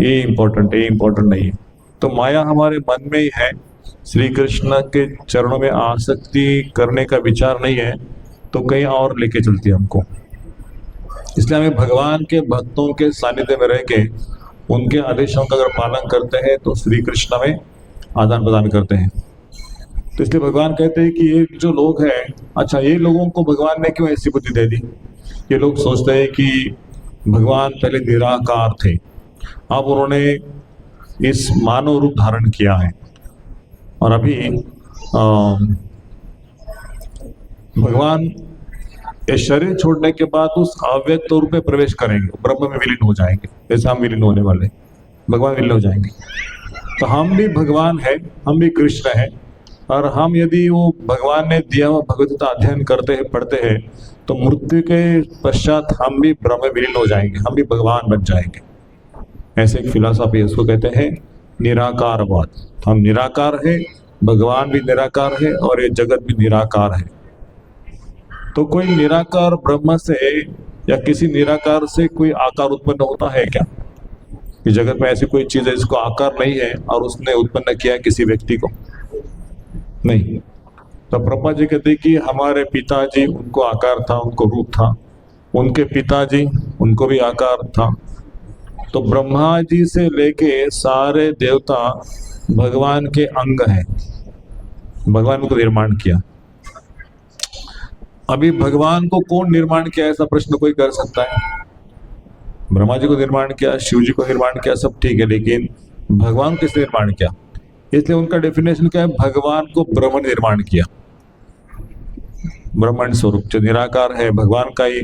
S1: ये इम्पोर्टेंट है, ये इम्पोर्टेंट नहीं है। तो माया हमारे मन में ही है, श्री कृष्ण के चरणों में आसक्ति करने का विचार नहीं है, तो कहीं और लेके चलती है हमको। इसलिए हमें भगवान के भक्तों के सानिध्य में रह के उनके आदेशों का अगर पालन करते हैं तो श्री कृष्ण में आदान प्रदान करते हैं। तो इसलिए भगवान कहते हैं कि ये जो लोग हैं, अच्छा ये लोगों को भगवान ने क्यों ऐसी बुद्धि दे दी? ये लोग सोचते हैं कि भगवान पहले निराकार थे, अब उन्होंने इस मानव रूप धारण किया है और अभी भगवान ये शरीर छोड़ने के बाद उस अव्यक्त रूप में प्रवेश करेंगे, ब्रह्म में विलीन हो जाएंगे, जैसे हम विलीन होने वाले, भगवान विलीन हो जाएंगे। तो हम भी भगवान है, हम भी कृष्ण है, और हम यदि वो भगवान ने दिया हुआ भगवद्गीता अध्ययन करते हैं, पढ़ते हैं, तो मृत्यु के पश्चात हम भी ब्रह्म में विलीन हो जाएंगे, हम भी भगवान बन जाएंगे। ऐसे एक फिलॉसफी है, उसको कहते हैं निराकारवाद। हम निराकार है, भगवान भी निराकार है और ये जगत भी निराकार है। तो कोई निराकार ब्रह्म से या किसी निराकार से कोई आकार उत्पन्न होता है क्या? कि जगत में ऐसी कोई चीज है जिसको आकार नहीं है और उसने उत्पन्न किया है किसी व्यक्ति को? नहीं। तो ब्रह्मा जी कहते कि हमारे पिताजी, उनको आकार था, उनको रूप था, उनके पिताजी, उनको भी आकार था। तो ब्रह्मा जी से लेके सारे देवता भगवान के अंग हैं, भगवान को निर्माण किया। अभी भगवान को कौन निर्माण किया, ऐसा प्रश्न कोई कर सकता है? ब्रह्मा जी को निर्माण किया, शिव जी को निर्माण किया, सब ठीक है, लेकिन भगवान किसने निर्माण किया? इसलिए उनका डेफिनेशन क्या है? भगवान को ब्रह्म ने निर्माण किया। ब्रह्मांड स्वरूप जो निराकार है, भगवान का ही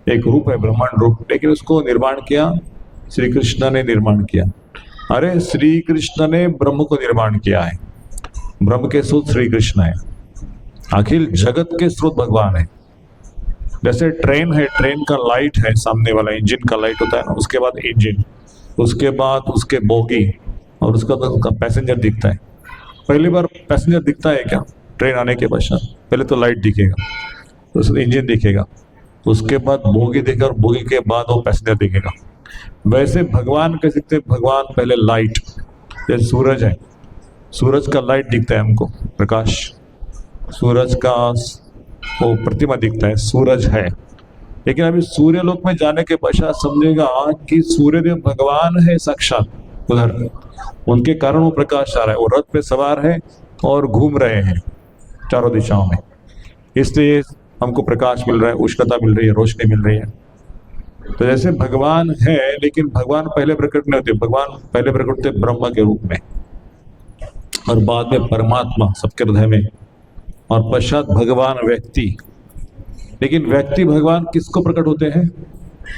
S1: एक रूप है, ब्रह्मांड रूप, लेकिन उसको निर्माण किया श्री कृष्ण ने निर्माण किया। अरे श्री कृष्ण ने ब्रह्म को निर्माण किया है, ब्रह्म के स्रोत श्री कृष्ण है, अखिल जगत के स्रोत भगवान है। जैसे ट्रेन है, ट्रेन का लाइट है, सामने वाला इंजन का लाइट होता है ना, उसके बाद इंजन, उसके बाद उसके बोगी, और उसका तो उसका पैसेंजर दिखता है। पहली बार पैसेंजर दिखता है क्या ट्रेन आने के पश्चात? पहले तो लाइट दिखेगा, तो इंजन दिखेगा, उसके बाद बोगी दिखेगा, और बोगी के बाद वो पैसेंजर दिखेगा। वैसे भगवान कह सकते हैं, भगवान पहले लाइट, जैसे सूरज है, सूरज का लाइट दिखता है हमको, प्रकाश, सूरज का वो प्रतिमा दिखता है, सूरज है। लेकिन अभी सूर्य लोक में जाने के पश्चात समझेगा कि सूर्यदेव भगवान है साक्षात उधर, उनके कारण वो प्रकाश आ रहा है, वो रथ पे सवार है और घूम रहे हैं चारों दिशाओं में, इसलिए हमको प्रकाश मिल रहा है, उष्णता मिल रही है, रोशनी मिल रही है। तो जैसे भगवान है, लेकिन भगवान पहले प्रकट नहीं होते, भगवान पहले प्रकट होते ब्रह्मा के रूप में, और बाद में परमात्मा सबके हृदय में, और पश्चात भगवान व्यक्ति। लेकिन व्यक्ति भगवान किसको प्रकट होते हैं?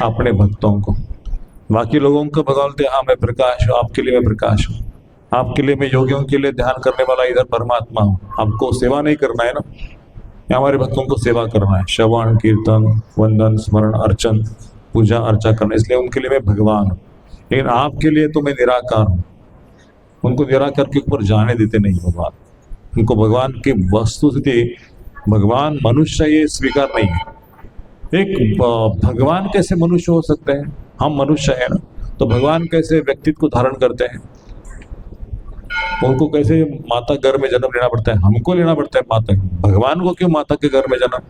S1: अपने भक्तों को। बाकी लोगों को भगवान बोलते हैं, हाँ मैं प्रकाश हूँ, आपके लिए मैं प्रकाश हूँ, आपके लिए मैं योगियों के लिए ध्यान करने वाला इधर परमात्मा हूँ। आपको सेवा नहीं करना है ना, हमारे भक्तों को सेवा करना है, श्रवण कीर्तन वंदन स्मरण अर्चन पूजा अर्चा करना, इसलिए उनके लिए मैं भगवान हूँ। लेकिन आपके लिए तो मैं निराकार हूँ। उनको निराकार के ऊपर जाने देते नहीं भगवान, उनको भगवान की वस्तुस्थिति, भगवान मनुष्य, ये स्वीकार नहीं है। एक भगवान कैसे मनुष्य हो सकते हैं? हम मनुष्य हैं ना, तो भगवान कैसे व्यक्तित्व को धारण करते हैं? उनको कैसे माता गर्भ में जन्म लेना पड़ता है? हमको लेना पड़ता है माता, भगवान को क्यों माता के गर्भ में जन्म?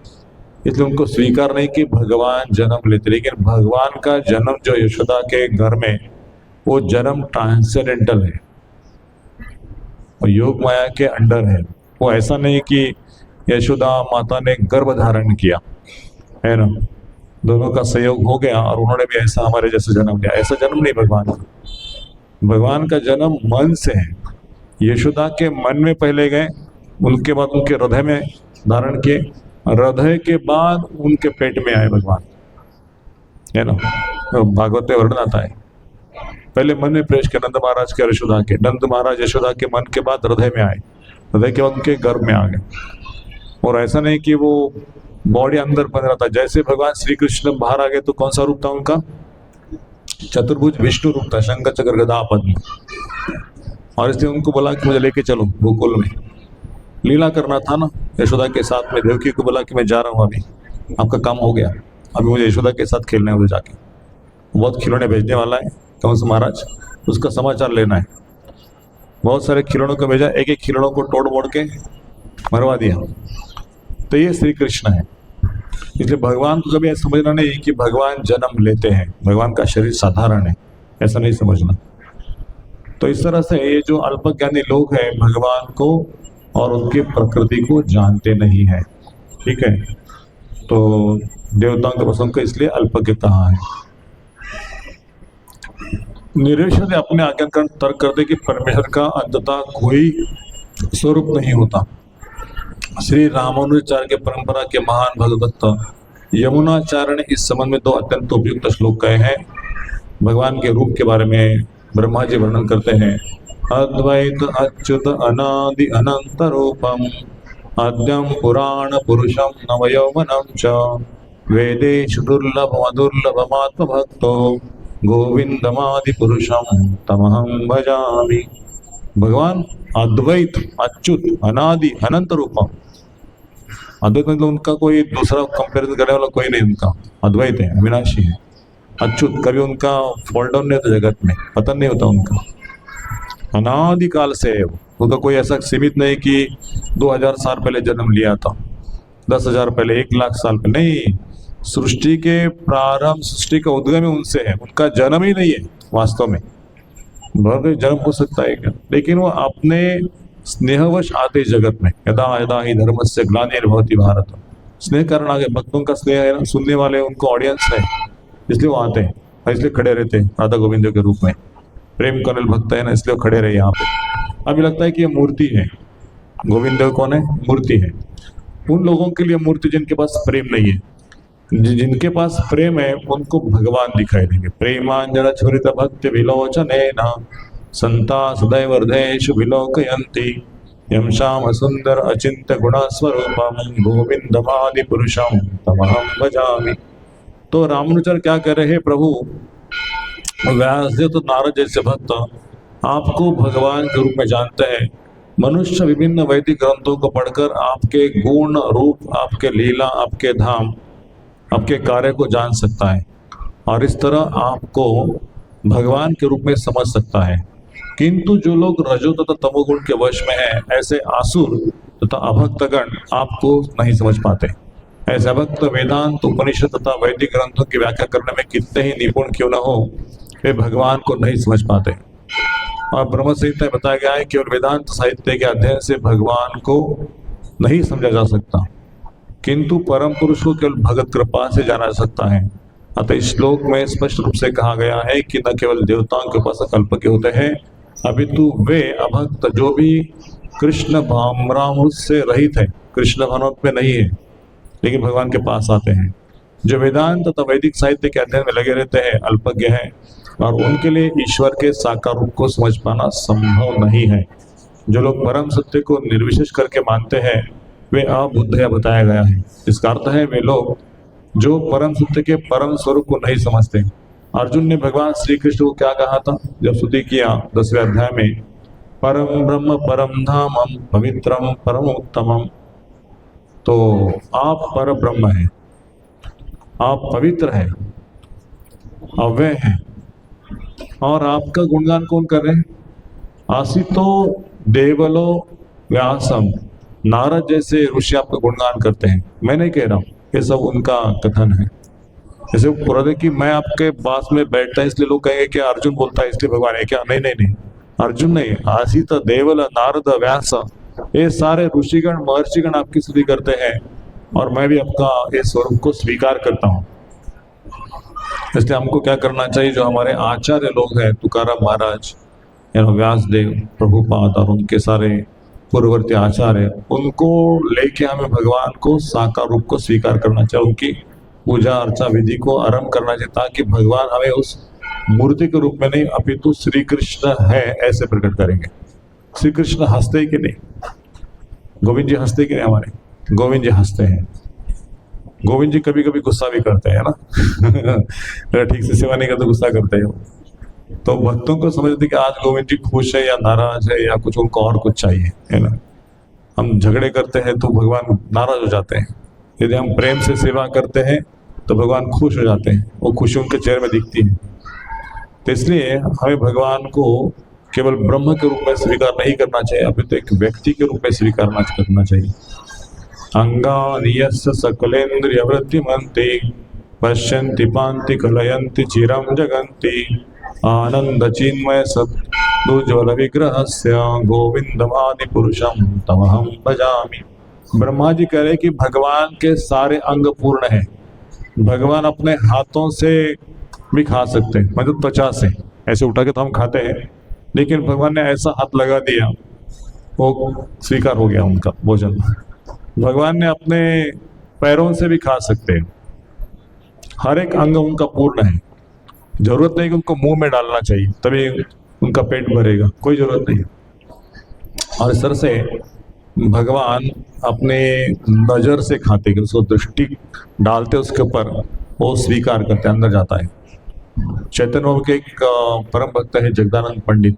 S1: इसलिए उनको स्वीकार नहीं कि भगवान जन्म लेते। लेकिन भगवान का जन्म जो यशोदा के घर में, वो जन्म ट्रांसेंडेंटल है, और योग माया के अंडर है। वो ऐसा नहीं कि यशोदा माता ने गर्भ धारण किया, है ना, दोनों का सहयोग हो गया और उन्होंने भी ऐसा हमारे जैसे जन्म लिया, ऐसा जन्म नहीं भगवान का। भगवान का जन्म मन से है। यशोदा के मन में पहले गए, उनके बाद उनके हृदय में धारण किए, हृदय के बाद उनके पेट में आए भगवान, है ना। तो भागवत में वर्णन आता है, पहले मन में प्रवेश किया नंद महाराज के, यशोदा के, नंद महाराज यशोदा के मन के बाद हृदय में आए, हृदय के बाद उनके गर्भ में आ गए। और ऐसा नहीं कि वो बॉडी अंदर बन रहा था। जैसे भगवान श्री कृष्ण बाहर आ गए तो कौन सा रूप था उनका? चतुर्भुज विष्णु रूप था, शंख चक्र गदा पद्म। और इसलिए उनको बोला कि मुझे लेके चलो गोकुल में, लीला करना था ना यशोदा के साथ में। देवकी को बोला कि मैं जा रहा हूँ, अभी आपका काम हो गया, अभी मुझे यशोदा के साथ खेलना है, उधर जाके बहुत खिलौने भेजने वाला है कंस महाराज, उसका समाचार लेना है। बहुत सारे खिलौनों को भेजा, एक एक खिलौनों को तोड़ मोड़ के मरवा दिया। तो ये श्री कृष्ण है। इसलिए भगवान को कभी ऐसा समझना नहीं कि भगवान जन्म लेते हैं, भगवान का शरीर साधारण है, ऐसा नहीं समझना। तो इस तरह से ये जो अल्पज्ञानी लोग हैं भगवान को और उनकी प्रकृति को जानते नहीं है, ठीक है। तो देवताओं के प्रसंग को इसलिए अल्पज्ञ कहा है। निर्विशेष अपने आज्ञानुसार तर्क करते कि परमेश्वर का अंततः कोई स्वरूप नहीं होता। श्री रामानुजाचार्य के परंपरा के महान भगवत यमुनाचार्य ने इस संबंध में दो अत्यंत उपयुक्त श्लोक कहे हैं। भगवान के रूप के बारे में ब्रह्मा जी वर्णन करते हैं, अद्वैत अच्युत अनादि अनंत रूपम आद्यम पुराण पुरुषम नवयौवनम च वेदेषु दुर्लभ मधुर्लभमात्म भक्तो गोविंदमादि पुरुषम तमहं भजामि। भगवान अद्वैत अच्युत अनादि अनंत रूपम। अद्वैत मतलब उनका कोई दूसरा कंपैरिजन करने वाला कोई नहीं, उनका अद्वैत है, अविनाशी है। अच्युत, कभी उनका फॉल डाउन नहीं होता, जगत में पतन नहीं होता उनका, अनादि काल से है। उनका कोई ऐसा सीमित नहीं कि 2000 साल पहले जन्म लिया था, 10,000 पहले, 1,00,000 साल पहले, नहीं। सृष्टि के प्रारंभ, सृष्टि का उद्गम उनसे है, उनका जन्म ही नहीं है वास्तव में। बहुत जन्म हो सकता है क्या, लेकिन वो अपने स्नेहवश आते जगत में। यदा यदा ही धर्मस्य ग्लानिर्भवति भारत, स्नेह कारण आगे, भक्तों का स्नेह है ना, सुनने वाले उनको ऑडियंस है, इसलिए वो आते हैं और इसलिए खड़े रहते हैं राधा गोविंद के रूप में। प्रेम कर्नल भक्त है ना, इसलिए वो खड़े रहे यहाँ पे। अभी लगता है कि ये मूर्ति है, गोविंद कौन है, मूर्ति है। उन लोगों के लिए मूर्ति जिनके पास प्रेम नहीं है। जिनके पास प्रेम है उनको भगवान दिखाई देंगे। प्रेमांजन छुरित भक्ति विलोचनेन संता सदैव हृदयेषु विलोकयन्ति यं श्याम सुंदर अचिंत्य गुण स्वरूपम गोविंदमादि पुरुषम तमहं भजामि। तो रामानुजर क्या कह रहे हैं, प्रभु व्यासदेव तो नारद जैसे भक्त आपको भगवान के रूप में जानते हैं। मनुष्य विभिन्न वैदिक ग्रंथों को पढ़कर आपके गुण रूप, आपके लीला, आपके धाम, आपके कार्य को जान सकता है और इस तरह आपको भगवान के रूप में समझ सकता है। किंतु जो लोग रजो तथा तमोगुण के वश में हैं, ऐसे आसुर तथा अभक्तगण आपको नहीं समझ पाते। ऐसे अभक्त वेदांत, उपनिषद तथा वैदिक ग्रंथों की व्याख्या करने में कितने ही निपुण क्यों न हो, वे भगवान को नहीं समझ पाते। और ब्रह्म संहिता में बताया गया है कि वेदांत साहित्य के अध्ययन से भगवान को नहीं समझा जा सकता, किंतु परम पुरुष को केवल भगत कृपा से जाना जा सकता है। अतः इस श्लोक में स्पष्ट रूप से कहा गया है कि न केवल देवताओं के उपासक अल्पज्ञ होते हैं, अपितु वे अभक्त जो भी कृष्ण भावनामृत से रहित है, कृष्ण भावनामृत में नहीं है, लेकिन भगवान के पास आते हैं। जो वेदांत तथा वैदिक साहित्य के अध्ययन में लगे रहते हैं, अल्पज्ञ हैं और उनके लिए ईश्वर के साकार रूप को समझ पाना संभव नहीं है। जो लोग परम सत्य को निर्विशेष करके मानते हैं, वे अबुद्ध है बताया गया है। इसका अर्थ है वे लोग जो परम सत्य के परम स्वरूप को नहीं समझते। अर्जुन ने भगवान श्री कृष्ण को क्या कहा था जब स्तुति किया 10वें अध्याय में, परम ब्रह्म परम धामम पवित्रम परम उत्तमम। तो आप पर ब्रह्म हैं, आप पवित्र हैं, अव्यय हैं, और आपका गुणगान कौन कर रहे हैं? आसितो देवलो व्यासम, नारद जैसे ऋषि आपका गुणगान करते हैं। मैं नहीं कह रहा हूँ, ये सब उनका कथन है। जैसे पूरा कि मैं आपके पास में बैठता है इसलिए लोग कहेंगे कि अर्जुन बोलता है इसलिए भगवान है क्या? नहीं नहीं नहीं, अर्जुन नहीं, आसित देवल नारद व्यास ये सारे ऋषिगण महर्षिगण आपकी स्तुति करते हैं और मैं भी आपका इस स्वरूप को स्वीकार करता हूँ। इसलिए हमको क्या करना चाहिए, जो हमारे आचार्य लोग हैं, तुकाराम महाराज, व्यासदेव, प्रभुपाद और उनके सारे पूर्ववर्ती आचार्य, उनको लेके हमें भगवान को साकार रूप को स्वीकार करना चाहिए, उनकी पूजा अर्चा विधि को आरंभ करना चाहिए, ताकि भगवान हमें उस मूर्ति के रूप में नहीं अपितु श्री कृष्ण है ऐसे प्रकट करेंगे। श्री कृष्ण हंसते कि नहीं? गोविंद जी हंसते कि नहीं? हमारे गोविंद जी हंसते हैं। गोविंद जी कभी कभी गुस्सा भी करते हैं ना अगर ठीक से सेवा नहीं करते गुस्सा करते हैं। तो भक्तों को समझते कि आज गोविंद जी खुश है या नाराज है या कुछ उनको और कुछ चाहिए, है ना। हम झगड़े करते हैं तो भगवान नाराज हो जाते हैं, यदि हम प्रेम से सेवा करते हैं तो भगवान खुश हो जाते हैं, वो खुशी उनके चेहरे में दिखती है। तो इसलिए हमें भगवान को केवल ब्रह्म के रूप में स्वीकार नहीं करना चाहिए, अभी तो एक व्यक्ति के रूप में स्वीकार करना चाहिए। अंगानि यस्य सकलेन्द्रिय वृत्तिमन्ति पश्यन्ति पान्ति कलयन्ति चिरं जगन्ति आनंद चिन्मय सद्दुज्ज्वल विग्रहस्य गोविंदमादि पुरुषं तमहं भजामि। ब्रह्मा जी कह रहे कि भगवान के सारे अंग पूर्ण हैं। भगवान अपने हाथों से भी खा सकते हैं, मतलब त्वचा से, ऐसे उठा के तो हम खाते हैं, लेकिन भगवान ने ऐसा हाथ लगा दिया, वो स्वीकार हो गया उनका भोजन। भगवान ने अपने पैरों से भी खा सकते हैं, हर एक अंग उनका पूर्ण है, जरूरत नहीं कि उनको मुंह में डालना चाहिए तभी उनका पेट भरेगा, कोई जरूरत नहीं। और इस तरह से भगवान अपने नजर से खाते, कि उसको दृष्टि डालते उसके ऊपर, वो स्वीकार करते, अंदर जाता है। चैतन्य बाबू के एक परम भक्त है जगदानंद पंडित।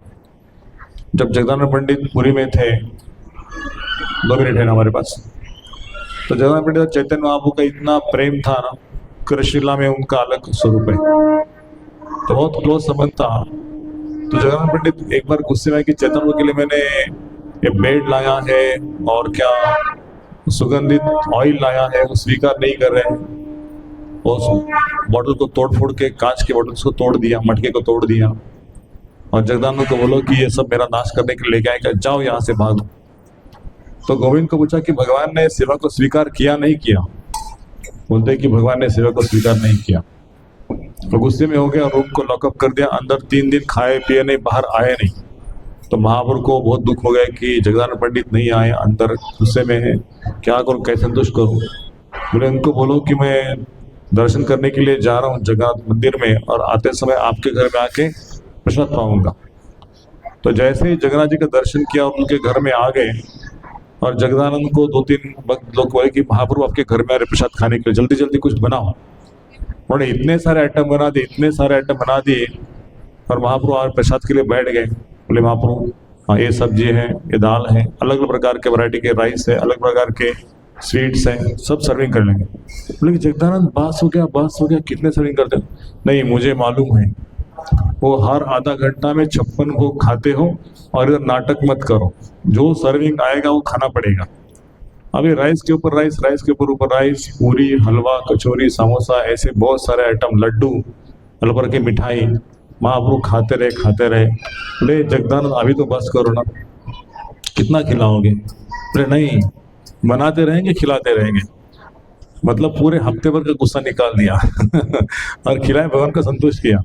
S1: जब जगदानंद पंडित पुरी में थे, 2 मिनट है ना हमारे पास, तो जगदानंद पंडित चैतन्य बाबू का इतना प्रेम था ना, कृष्ण लीला में उनका अलग स्वरूप है, तो बहुत क्लोज संबंध था। तो जगदानंद पंडित एक बार गुस्से में कि चैतन्य बाबू के लिए मैंने ये बेड लाया है और क्या सुगंधित ऑयल लाया है, वो स्वीकार नहीं कर रहे हैं। उस बॉटल को तोड़ फोड़ के, कांच के बॉटल को तोड़ दिया, मटके को तोड़ दिया, और जगदानंद को बोलो कि ये सब मेरा नाश करने के लिए लेके आएगा, जाओ यहाँ से भागो। तो गोविंद को पूछा कि भगवान ने सेवा को स्वीकार किया नहीं किया? बोलते कि भगवान ने सेवा को स्वीकार नहीं किया। तो गुस्से में हो गया, रूम को लॉकअप कर दिया, अंदर 3 दिन खाए पिए नहीं, बाहर आए नहीं। तो महाप्रभु को बहुत दुख हो गया कि जगदानंद पंडित नहीं आए, अंदर गुस्से में है, क्या करूं, कैसे संतुष्ट करूं। बोले उनको बोलो कि मैं दर्शन करने के लिए जा रहा हूँ जगन्नाथ मंदिर में, और आते समय आपके घर में आके प्रसाद पाऊंगा। तो जैसे ही जगन्नाथ जी का दर्शन किया और उनके घर में आ गए, और जगदानंद को 2-3 भक्त लोग बोले कि महाप्रभु आपके घर में आ रहे प्रसाद खाने के लिए, जल्दी जल्दी कुछ बनाओ। उन्होंने इतने सारे आइटम बना दिए, इतने सारे आइटम बना दिए, और महाप्रभु आज प्रसाद के लिए बैठ गए। बोले महाप्रभु हाँ, ये सब्जी है, ये दाल है, अलग अलग प्रकार के वैरायटी के राइस है, अलग प्रकार के स्वीट्स हैं, सब सर्विंग कर लेंगे। बोले जगदानंद बस हो गया, कितने सर्विंग करते हो? नहीं, मुझे मालूम है, वो हर आधा घंटा में 56 को खाते हो, और इधर नाटक मत करो, जो सर्विंग आएगा वो खाना पड़ेगा। अभी राइस के ऊपर राइस, राइस के ऊपर राइस, पूरी, हलवा, कचौरी, समोसा, ऐसे बहुत सारे आइटम, लड्डू, अलग प्रकार की मिठाई, महाप्रभु खाते रहे। बोले जगदानंद अभी तो बस करो ना, कितना खिलाओगे? बोले नहीं, बनाते रहेंगे, खिलाते रहेंगे। मतलब पूरे हफ्ते भर का गुस्सा निकाल दिया और खिलाए, भगवान को संतुष्ट किया।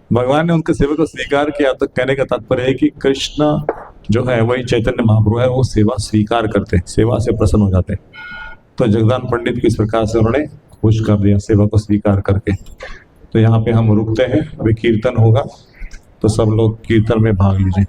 S1: भगवान ने उनके सेवा को स्वीकार किया। तो कहने का तात्पर्य है कि कृष्ण जो है वही चैतन्य महाप्रभु है, वो सेवा स्वीकार करते, सेवा से प्रसन्न हो जाते। तो जगदानंद पंडित को इस प्रकार से उन्होंने खुश कर दिया सेवा को स्वीकार करके। तो यहाँ पे हम रुकते हैं, अभी कीर्तन होगा, तो सब लोग कीर्तन में भाग लीजिए।